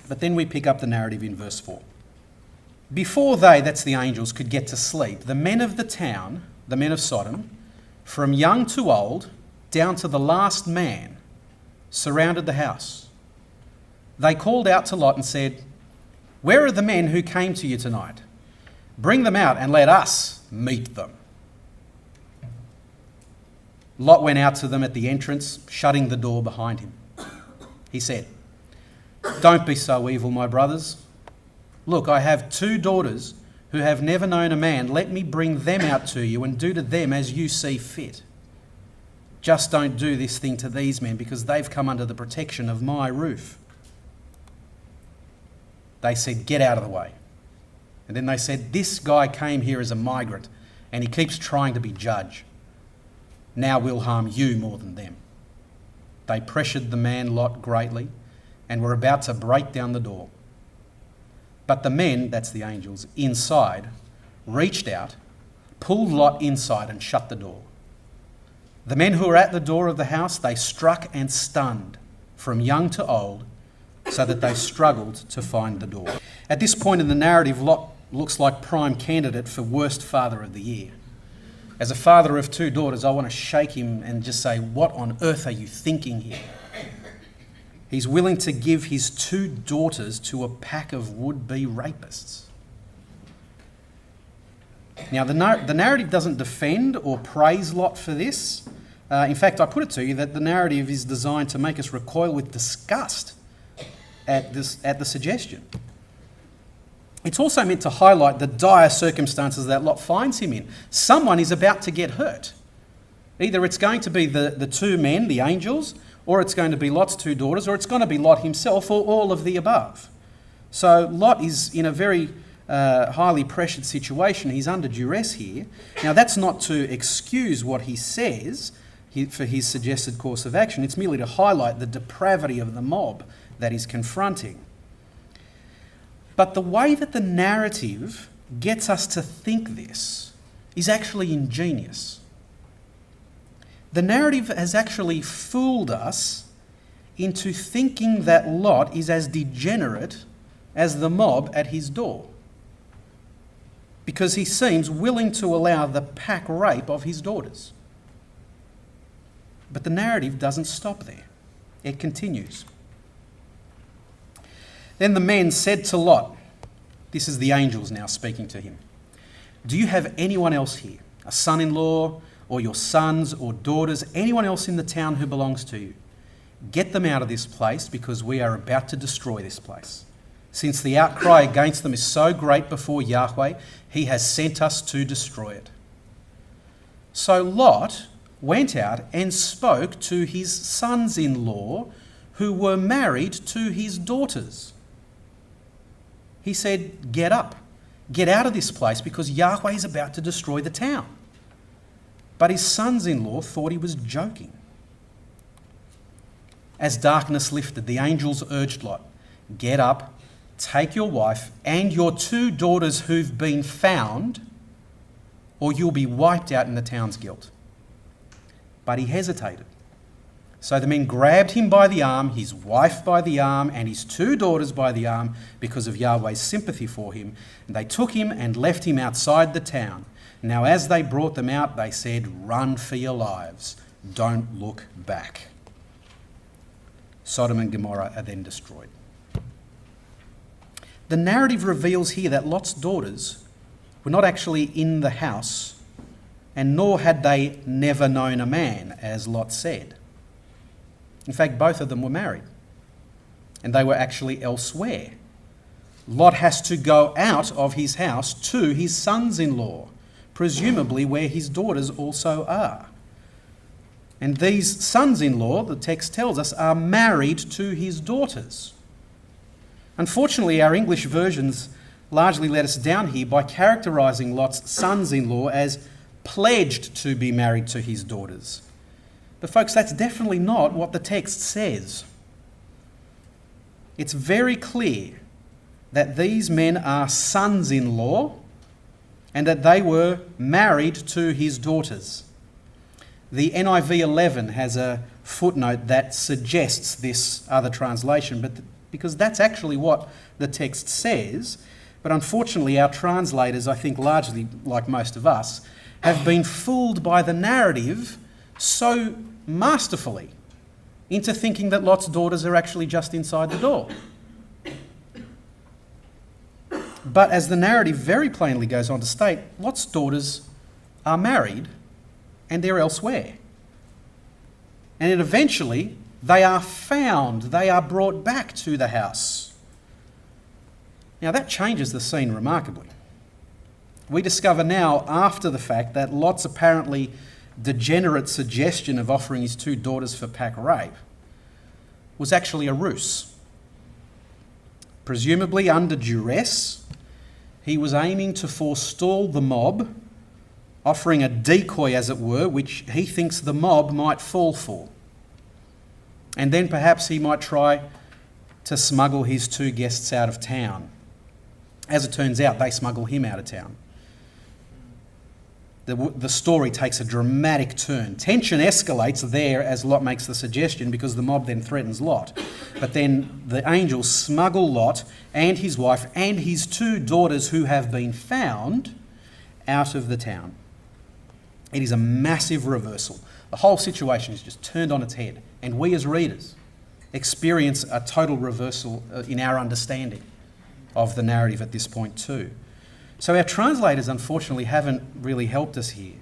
But then we pick up the narrative in verse 4. Before they, that's the angels, could get to sleep, the men of the town, the men of Sodom, from young to old, down to the last man, surrounded the house. They called out to Lot and said, "Where are the men who came to you tonight? Bring them out and let us meet them." Lot went out to them at the entrance, shutting the door behind him. He said, "Don't be so evil, my brothers. Look, I have 2 daughters who have never known a man. Let me bring them out to you and do to them as you see fit. Just don't do this thing to these men because they've come under the protection of my roof." They said, "Get out of the way." And then they said, "This guy came here as a migrant and he keeps trying to be judge. Now we'll harm you more than them." They pressured the man Lot greatly and were about to break down the door. But the men, that's the angels, inside, reached out, pulled Lot inside and shut the door. The men who were at the door of the house, they struck and stunned, from young to old, so that they struggled to find the door. At this point in the narrative, Lot looks like prime candidate for worst father of the year. As a father of 2 daughters, I want to shake him and just say, what on earth are you thinking here? He's willing to give his 2 daughters to a pack of would-be rapists. Now, the narrative doesn't defend or praise Lot for this. In fact, I put it to you that the narrative is designed to make us recoil with disgust at the suggestion. It's also meant to highlight the dire circumstances that Lot finds him in. Someone is about to get hurt. Either it's going to be the 2 men, the angels, or it's going to be Lot's 2 daughters, or it's going to be Lot himself, or all of the above. So Lot is in a very highly pressured situation. He's under duress here. Now, that's not to excuse what he says for his suggested course of action. It's merely to highlight the depravity of the mob that he's confronting. But the way that the narrative gets us to think this is actually ingenious. The narrative has actually fooled us into thinking that Lot is as degenerate as the mob at his door, because he seems willing to allow the pack rape of his daughters. But the narrative doesn't stop there. It continues. Then the men said to Lot, this is the angels now speaking to him, "Do you have anyone else here, a son-in-law, or your sons or daughters, anyone else in the town who belongs to you? Get them out of this place, because we are about to destroy this place. Since the outcry against them is so great before Yahweh, he has sent us to destroy it." So Lot went out and spoke to his sons-in-law who were married to his daughters. He said, "Get up, get out of this place, because Yahweh is about to destroy the town." But his sons-in-law thought he was joking. As darkness lifted, the angels urged Lot, "Get up, take your wife and your 2 daughters who've been found, or you'll be wiped out in the town's guilt." But he hesitated. So the men grabbed him by the arm, his wife by the arm, and his 2 daughters by the arm, because of Yahweh's sympathy for him. And they took him and left him outside the town. Now, as they brought them out, they said, "Run for your lives. Don't look back." Sodom and Gomorrah are then destroyed. The narrative reveals here that Lot's daughters were not actually in the house, and nor had they never known a man, as Lot said. In fact, both of them were married, and they were actually elsewhere. Lot has to go out of his house to his sons-in-law, presumably where his daughters also are. And these sons-in-law, the text tells us, are married to his daughters. Unfortunately, our English versions largely let us down here by characterising Lot's sons-in-law as pledged to be married to his daughters. But folks, that's definitely not what the text says. It's very clear that these men are sons-in-law and that they were married to his daughters. The NIV 11 has a footnote that suggests this other translation, but because that's actually what the text says. But unfortunately, our translators, I think largely like most of us, have been fooled by the narrative so masterfully into thinking that Lot's daughters are actually just inside the door. But as the narrative very plainly goes on to state, Lot's daughters are married and they're elsewhere. And then eventually they are found, they are brought back to the house. Now that changes the scene remarkably. We discover now, after the fact, that Lot's apparently degenerate suggestion of offering his 2 daughters for pack rape was actually a ruse. Presumably under duress, he was aiming to forestall the mob, offering a decoy, as it were, which he thinks the mob might fall for. And then perhaps he might try to smuggle his 2 guests out of town. As it turns out, they smuggle him out of town. The story takes a dramatic turn. Tension escalates there as Lot makes the suggestion, because the mob then threatens Lot. But then the angels smuggle Lot and his wife and his 2 daughters who have been found out of the town. It is a massive reversal. The whole situation is just turned on its head. And we as readers, experience a total reversal in our understanding of the narrative at this point too. So our translators, unfortunately, haven't really helped us here.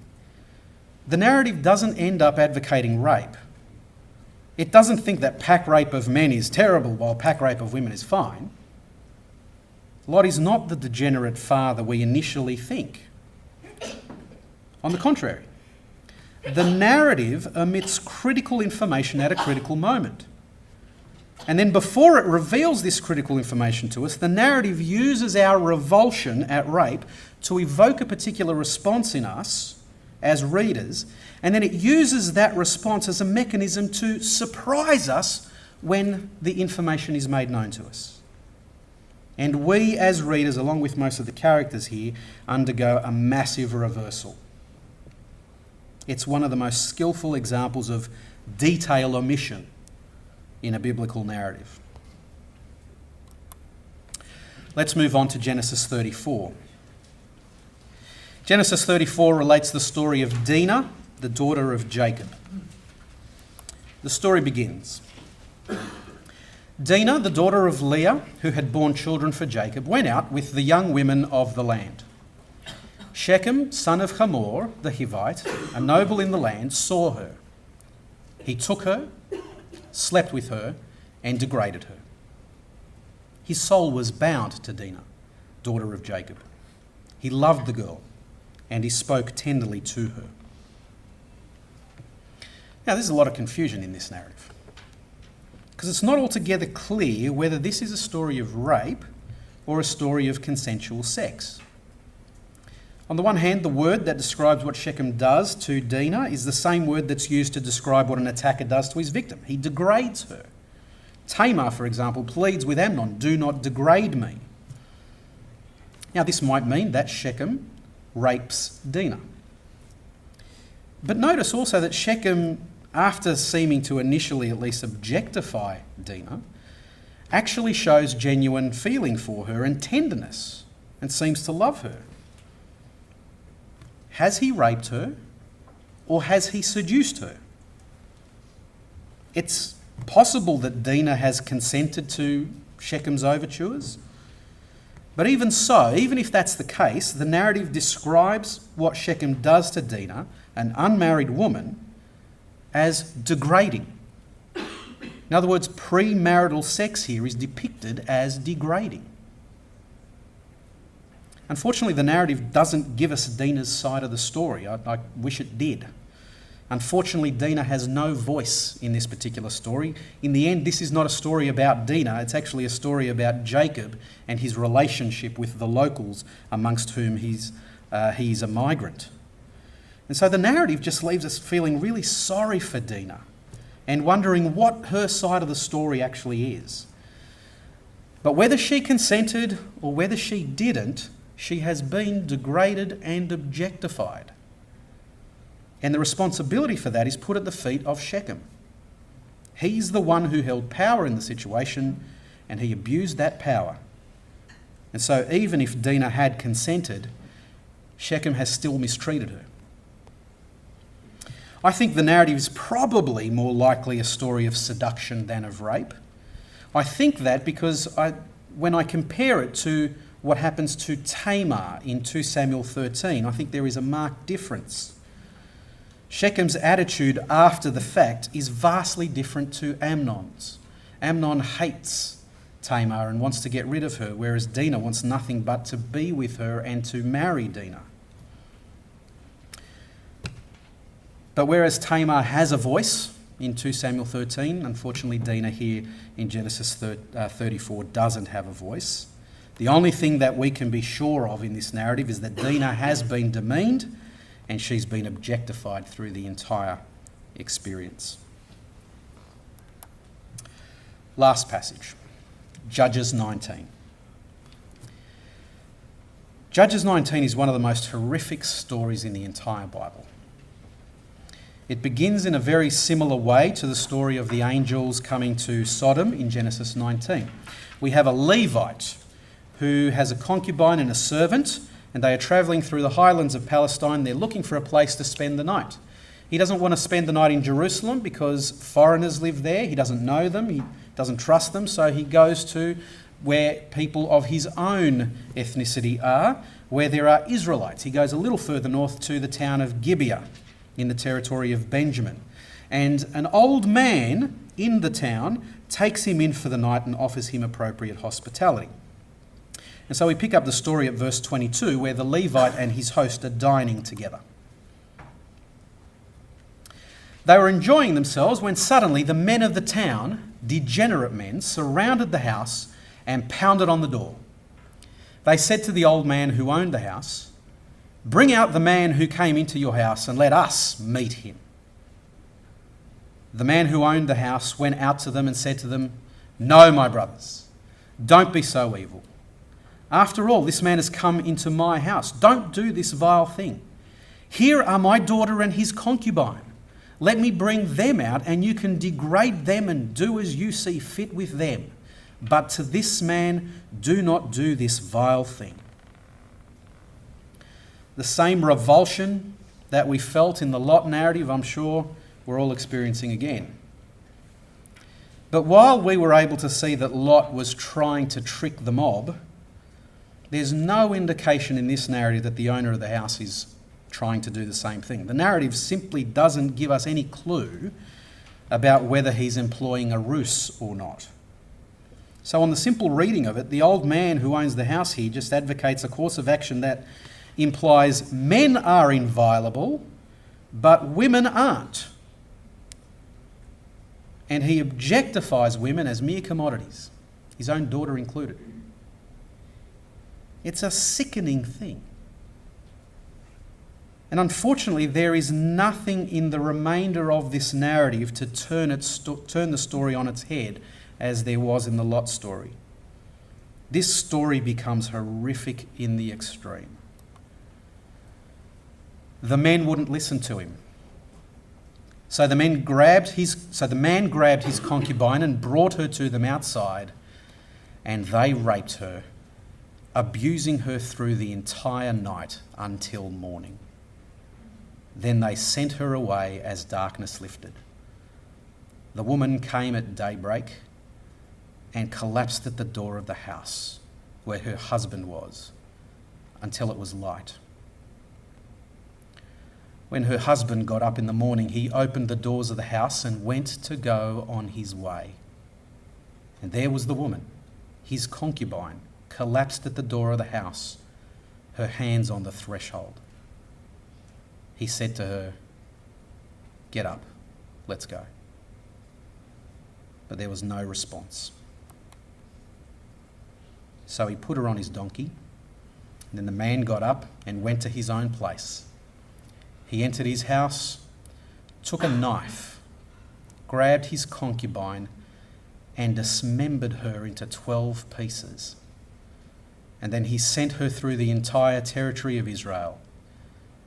The narrative doesn't end up advocating rape. It doesn't think that pack rape of men is terrible while pack rape of women is fine. Lot is not the degenerate father we initially think. On the contrary, the narrative omits critical information at a critical moment. And then before it reveals this critical information to us, the narrative uses our revulsion at rape to evoke a particular response in us as readers, and then it uses that response as a mechanism to surprise us when the information is made known to us. And we as readers, along with most of the characters here, undergo a massive reversal. It's one of the most skillful examples of detail omission in a biblical narrative. Let's move on to Genesis 34. Genesis 34 relates the story of Dinah, the daughter of Jacob. The story begins. Dinah, the daughter of Leah, who had borne children for Jacob, went out with the young women of the land. Shechem, son of Hamor, the Hivite, a noble in the land, saw her. He took her, slept with her, and degraded her. His soul was bound to Dinah, daughter of Jacob. He loved the girl, and he spoke tenderly to her. Now, there's a lot of confusion in this narrative, because it's not altogether clear whether this is a story of rape or a story of consensual sex. On the one hand, the word that describes what Shechem does to Dinah is the same word that's used to describe what an attacker does to his victim. He degrades her. Tamar, for example, pleads with Amnon, "Do not degrade me." Now, this might mean that Shechem rapes Dinah. But notice also that Shechem, after seeming to initially at least objectify Dinah, actually shows genuine feeling for her and tenderness and seems to love her. Has he raped her, or has he seduced her? It's possible that Dinah has consented to Shechem's overtures. But even so, even if that's the case, the narrative describes what Shechem does to Dinah, an unmarried woman, as degrading. In other words, premarital sex here is depicted as degrading. Unfortunately, the narrative doesn't give us Dinah's side of the story. I wish it did. Unfortunately, Dinah has no voice in this particular story. In the end, this is not a story about Dinah. It's actually a story about Jacob and his relationship with the locals amongst whom he's a migrant. And so the narrative just leaves us feeling really sorry for Dinah and wondering what her side of the story actually is. But whether she consented or whether she didn't, she has been degraded and objectified. And the responsibility for that is put at the feet of Shechem. He's the one who held power in the situation, and he abused that power. And so even if Dinah had consented, Shechem has still mistreated her. I think the narrative is probably more likely a story of seduction than of rape. I think that because when I compare it to what happens to Tamar in 2 Samuel 13, I think there is a marked difference. Shechem's attitude after the fact is vastly different to Amnon's. Amnon hates Tamar and wants to get rid of her, whereas Dinah wants nothing but to be with her and to marry Dinah. But whereas Tamar has a voice in 2 Samuel 13, unfortunately Dinah here in Genesis 34 doesn't have a voice. The only thing that we can be sure of in this narrative is that Dinah has been demeaned and she's been objectified through the entire experience. Last passage, Judges 19. Judges 19 is one of the most horrific stories in the entire Bible. It begins in a very similar way to the story of the angels coming to Sodom in Genesis 19. We have a Levite who has a concubine and a servant, and they are travelling through the highlands of Palestine. They're looking for a place to spend the night. He doesn't want to spend the night in Jerusalem because foreigners live there. He doesn't know them. He doesn't trust them. So he goes to where people of his own ethnicity are, where there are Israelites. He goes a little further north to the town of Gibeah in the territory of Benjamin. And an old man in the town takes him in for the night and offers him appropriate hospitality. And so we pick up the story at verse 22, where the Levite and his host are dining together. They were enjoying themselves when suddenly the men of the town, degenerate men, surrounded the house and pounded on the door. They said to the old man who owned the house, "Bring out the man who came into your house and let us meet him." The man who owned the house went out to them and said to them, "No, my brothers, don't be so evil. After all, this man has come into my house. Don't do this vile thing. Here are my daughter and his concubine. Let me bring them out, and you can degrade them and do as you see fit with them. But to this man, do not do this vile thing." The same revulsion that we felt in the Lot narrative, I'm sure we're all experiencing again. But while we were able to see that Lot was trying to trick the mob, there's no indication in this narrative that the owner of the house is trying to do the same thing. The narrative simply doesn't give us any clue about whether he's employing a ruse or not. So on the simple reading of it, the old man who owns the house here just advocates a course of action that implies men are inviolable, but women aren't. And he objectifies women as mere commodities, his own daughter included. It's a sickening thing. And unfortunately, there is nothing in the remainder of this narrative to turn the story on its head as there was in the Lot story. This story becomes horrific in the extreme. The men wouldn't listen to him. So the man grabbed his concubine and brought her to them outside, and they raped her, abusing her through the entire night until morning. Then they sent her away as darkness lifted. The woman came at daybreak and collapsed at the door of the house where her husband was until it was light. When her husband got up in the morning, he opened the doors of the house and went to go on his way. And there was the woman, his concubine, collapsed at the door of the house, her hands on the threshold. He said to her, "Get up, let's go." But there was no response. So he put her on his donkey, and then the man got up and went to his own place. He entered his house, took a knife, grabbed his concubine, and dismembered her into 12 pieces. And then he sent her through the entire territory of Israel.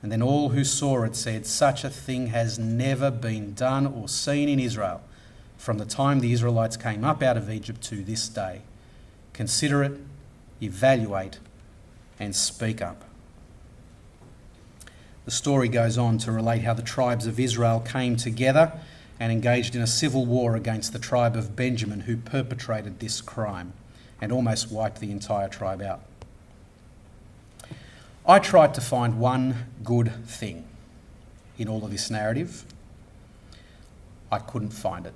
And then all who saw it said, "Such a thing has never been done or seen in Israel from the time the Israelites came up out of Egypt to this day. Consider it, evaluate, and speak up." The story goes on to relate how the tribes of Israel came together and engaged in a civil war against the tribe of Benjamin, who perpetrated this crime and almost wiped the entire tribe out. I tried to find one good thing in all of this narrative. I couldn't find it.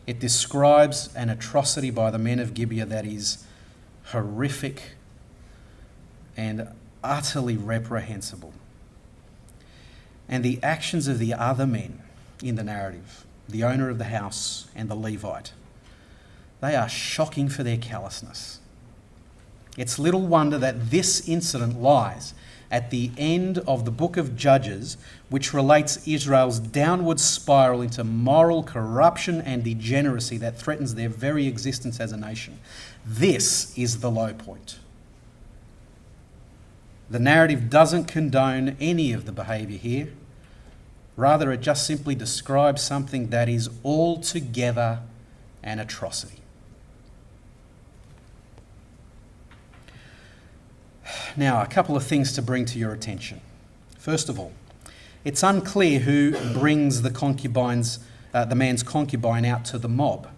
It describes an atrocity by the men of Gibeah that is horrific and utterly reprehensible. And the actions of the other men in the narrative, the owner of the house and the Levite, they are shocking for their callousness. It's little wonder that this incident lies at the end of the book of Judges, which relates Israel's downward spiral into moral corruption and degeneracy that threatens their very existence as a nation. This is the low point. The narrative doesn't condone any of the behaviour here. Rather, it just simply describes something that is altogether an atrocity. Now, a couple of things to bring to your attention. First of all, It's unclear who brings the man's concubine out to the mob.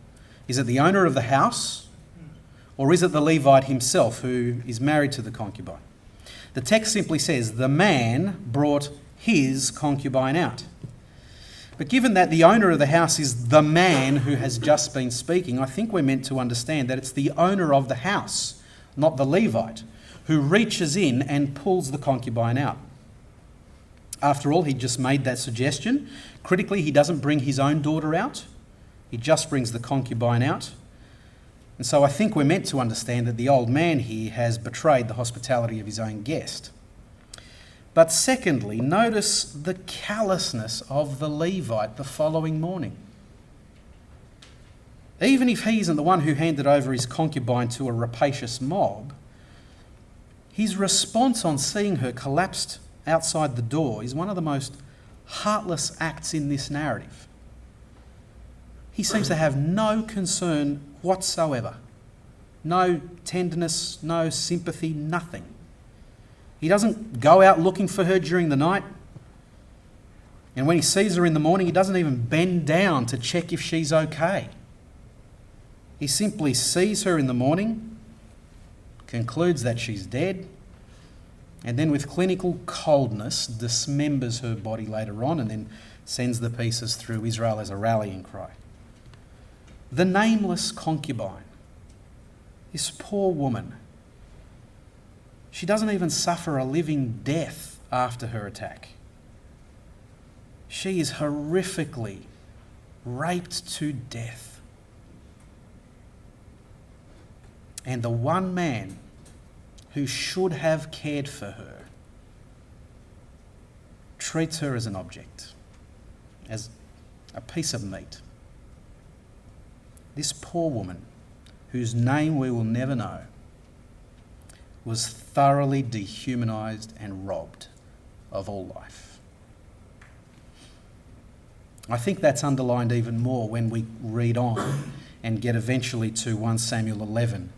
Is it the owner of the house, or is it the Levite himself who is married to the concubine? The text simply says, the man brought his concubine out. But given that the owner of the house is the man who has just been speaking, I think we're meant to understand that it's the owner of the house, not the Levite, who reaches in and pulls the concubine out. After all, he just made that suggestion. Critically, he doesn't bring his own daughter out. He just brings the concubine out. And so I think we're meant to understand that the old man here has betrayed the hospitality of his own guest. But secondly, notice the callousness of the Levite the following morning. Even if he isn't the one who handed over his concubine to a rapacious mob, his response on seeing her collapsed outside the door is one of the most heartless acts in this narrative. He seems to have no concern whatsoever. No tenderness, no sympathy, nothing. He doesn't go out looking for her during the night. And when he sees her in the morning, he doesn't even bend down to check if she's okay. He simply sees her in the morning, concludes that she's dead, and then with clinical coldness dismembers her body later on and then sends the pieces through Israel as a rallying cry. The nameless concubine, this poor woman, she doesn't even suffer a living death after her attack. She is horrifically raped to death. And the one man who should have cared for her treats her as an object, as a piece of meat. This poor woman, whose name we will never know, was thoroughly dehumanised and robbed of all life. I think that's underlined even more when we read on and get eventually to 1 Samuel 11,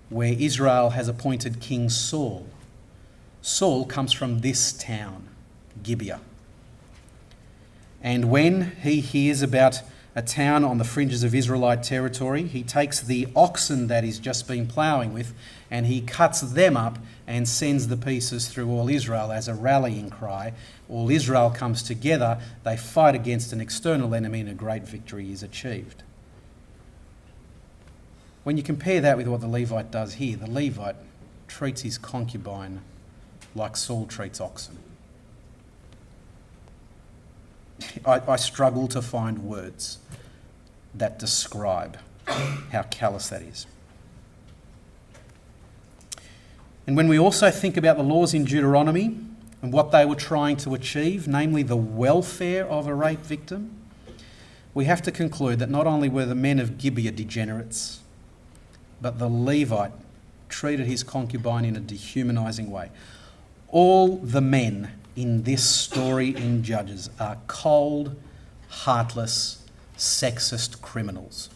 where Israel has appointed King Saul. Saul comes from this town, Gibeah. And when he hears about a town on the fringes of Israelite territory, he takes the oxen that he's just been ploughing with and he cuts them up and sends the pieces through all Israel as a rallying cry. All Israel comes together, they fight against an external enemy, and a great victory is achieved. When you compare that with what the Levite does here, the Levite treats his concubine like Saul treats oxen. I struggle to find words that describe how callous that is. And when we also think about the laws in Deuteronomy and what they were trying to achieve, namely the welfare of a rape victim, we have to conclude that not only were the men of Gibeah degenerates, but the Levite treated his concubine in a dehumanising way. All the men in this story in Judges are cold, heartless, sexist criminals.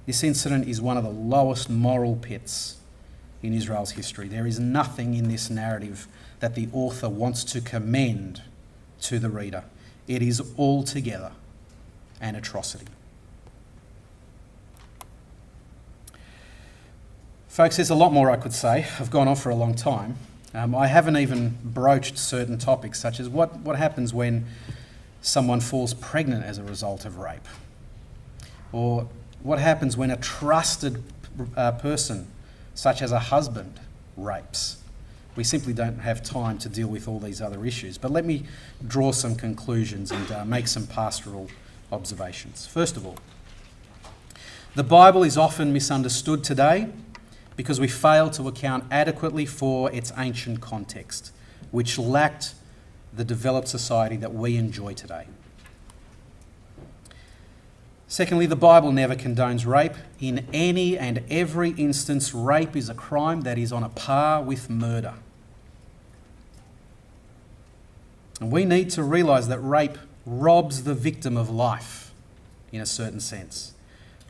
This incident is one of the lowest moral pits in Israel's history. There is nothing in this narrative that the author wants to commend to the reader. It is altogether an atrocity. Folks, there's a lot more I could say. I've gone on for a long time. I haven't even broached certain topics such as what happens when someone falls pregnant as a result of rape, or what happens when a trusted person, such as a husband, rapes. We simply don't have time to deal with all these other issues. But let me draw some conclusions and make some pastoral observations. First of all, the Bible is often misunderstood today because we fail to account adequately for its ancient context, which lacked the developed society that we enjoy today. Secondly, the Bible never condones rape. In any and every instance, rape is a crime that is on a par with murder. And we need to realise that rape robs the victim of life, in a certain sense.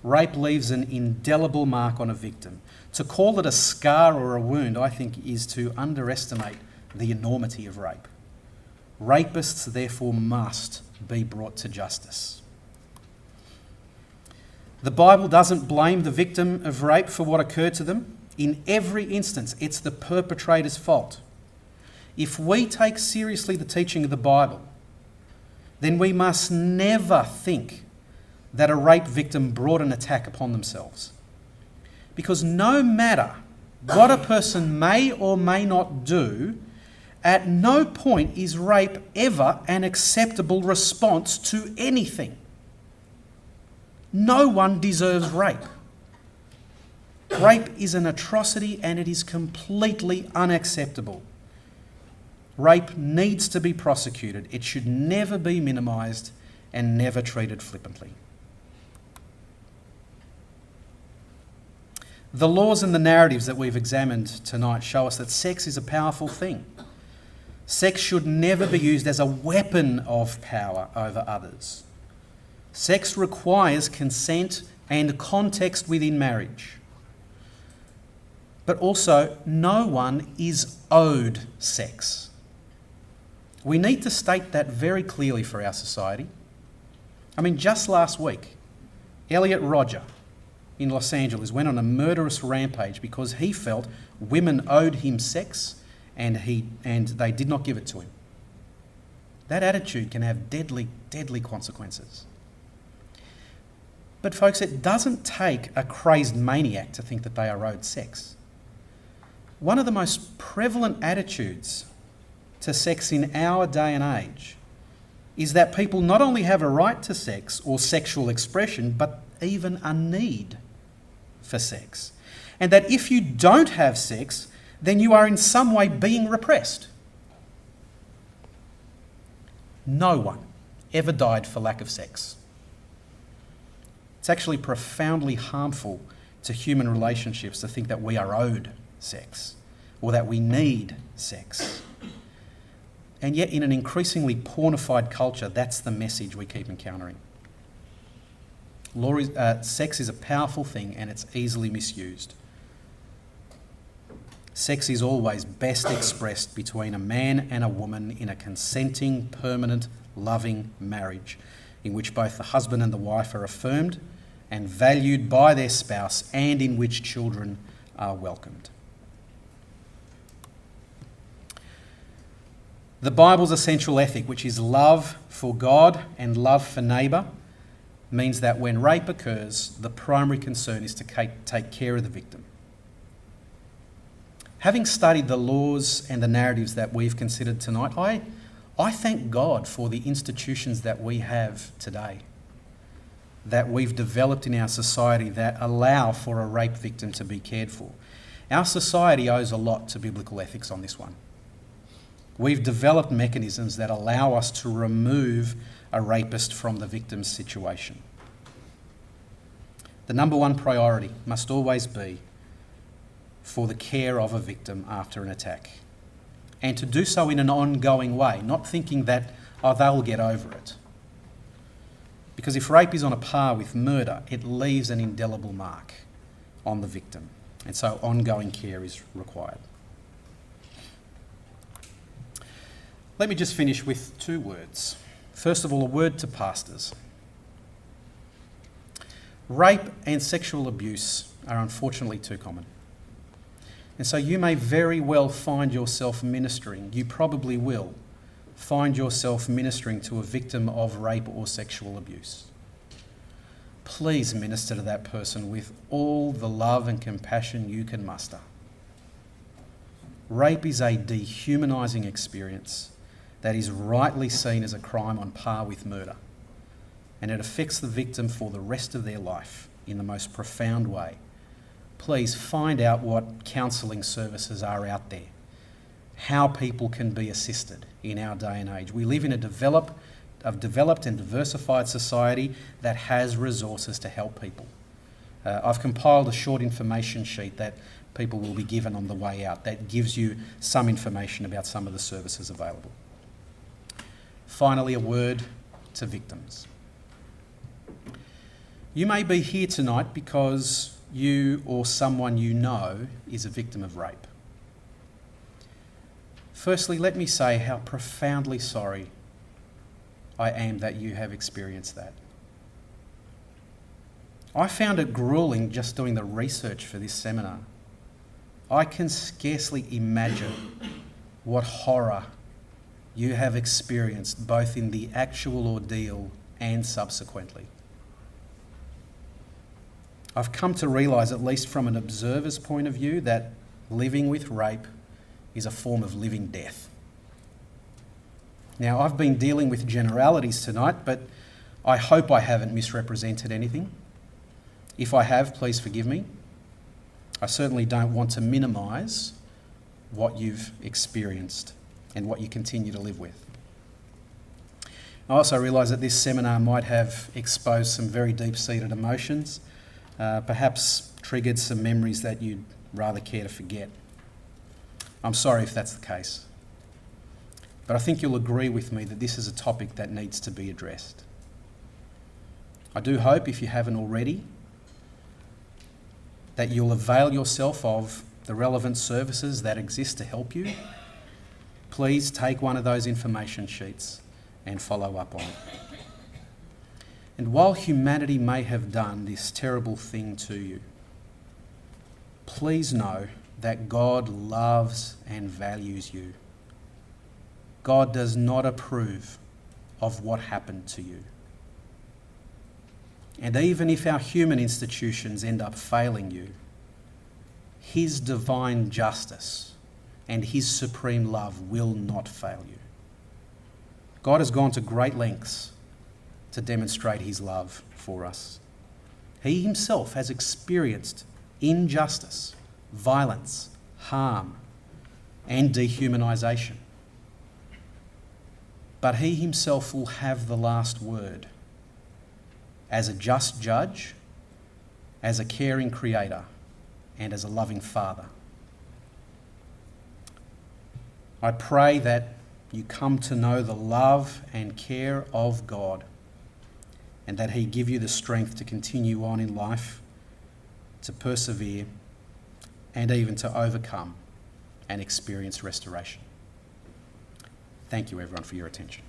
Rape leaves an indelible mark on a victim. To call it a scar or a wound, I think, is to underestimate the enormity of rape. Rapists, therefore, must be brought to justice. The Bible doesn't blame the victim of rape for what occurred to them. In every instance, it's the perpetrator's fault. If we take seriously the teaching of the Bible, then we must never think that a rape victim brought an attack upon themselves. Because no matter what a person may or may not do, at no point is rape ever an acceptable response to anything. No one deserves rape. Rape is an atrocity and it is completely unacceptable. Rape needs to be prosecuted. It should never be minimised and never treated flippantly. The laws and the narratives that we've examined tonight show us that sex is a powerful thing. Sex should never be used as a weapon of power over others. Sex requires consent and context within marriage. But also, no one is owed sex. We need to state that very clearly for our society. I mean, just last week, Elliot Rodger in Los Angeles went on a murderous rampage because he felt women owed him sex and they did not give it to him. That attitude can have deadly, deadly consequences. But folks, it doesn't take a crazed maniac to think that they are owed sex. One of the most prevalent attitudes to sex in our day and age is that people not only have a right to sex or sexual expression, but even a need for sex. And that if you don't have sex, then you are in some way being repressed. No one ever died for lack of sex. It's actually profoundly harmful to human relationships to think that we are owed sex or that we need sex. And yet, in an increasingly pornified culture, that's the message we keep encountering. Sex is a powerful thing and it's easily misused. Sex is always best expressed between a man and a woman in a consenting, permanent, loving marriage in which both the husband and the wife are affirmed and valued by their spouse and in which children are welcomed. The Bible's essential ethic, which is love for God and love for neighbour, means that when rape occurs, the primary concern is to take care of the victim. Having studied the laws and the narratives that we've considered tonight, I thank God for the institutions that we have today, that we've developed in our society that allow for a rape victim to be cared for. Our society owes a lot to biblical ethics on this one. We've developed mechanisms that allow us to remove a rapist from the victim's situation. The number one priority must always be for the care of a victim after an attack, and to do so in an ongoing way, not thinking that, they'll get over it. Because if rape is on a par with murder, it leaves an indelible mark on the victim, and so ongoing care is required. Let me just finish with two words. First of all, a word to pastors. Rape and sexual abuse are unfortunately too common. And so you may very well find yourself ministering, you probably will find yourself ministering to a victim of rape or sexual abuse. Please minister to that person with all the love and compassion you can muster. Rape is a dehumanising experience that is rightly seen as a crime on par with murder, and it affects the victim for the rest of their life in the most profound way. Please find out what counselling services are out there, how people can be assisted in our day and age. We live in a developed and diversified society that has resources to help people. I've compiled a short information sheet that people will be given on the way out that gives you some information about some of the services available. Finally, a word to victims. You may be here tonight because you or someone you know is a victim of rape. Firstly, let me say how profoundly sorry I am that you have experienced that. I found it grueling just doing the research for this seminar. I can scarcely imagine what horror you have experienced both in the actual ordeal and subsequently. I've come to realise, at least from an observer's point of view, that living with rape is a form of living death. Now, I've been dealing with generalities tonight, but I hope I haven't misrepresented anything. If I have, please forgive me. I certainly don't want to minimise what you've experienced and what you continue to live with. I also realise that this seminar might have exposed some very deep-seated emotions, perhaps triggered some memories that you'd rather care to forget. I'm sorry if that's the case. But I think you'll agree with me that this is a topic that needs to be addressed. I do hope, if you haven't already, that you'll avail yourself of the relevant services that exist to help you. Please take one of those information sheets and follow up on it. And while humanity may have done this terrible thing to you, please know that God loves and values you. God does not approve of what happened to you. And even if our human institutions end up failing you, His divine justice and His supreme love will not fail you. God has gone to great lengths to demonstrate His love for us. He Himself has experienced injustice, violence, harm, and dehumanisation. But He Himself will have the last word as a just judge, as a caring creator, and as a loving Father. I pray that you come to know the love and care of God, and that He give you the strength to continue on in life, to persevere, and even to overcome and experience restoration. Thank you, everyone, for your attention.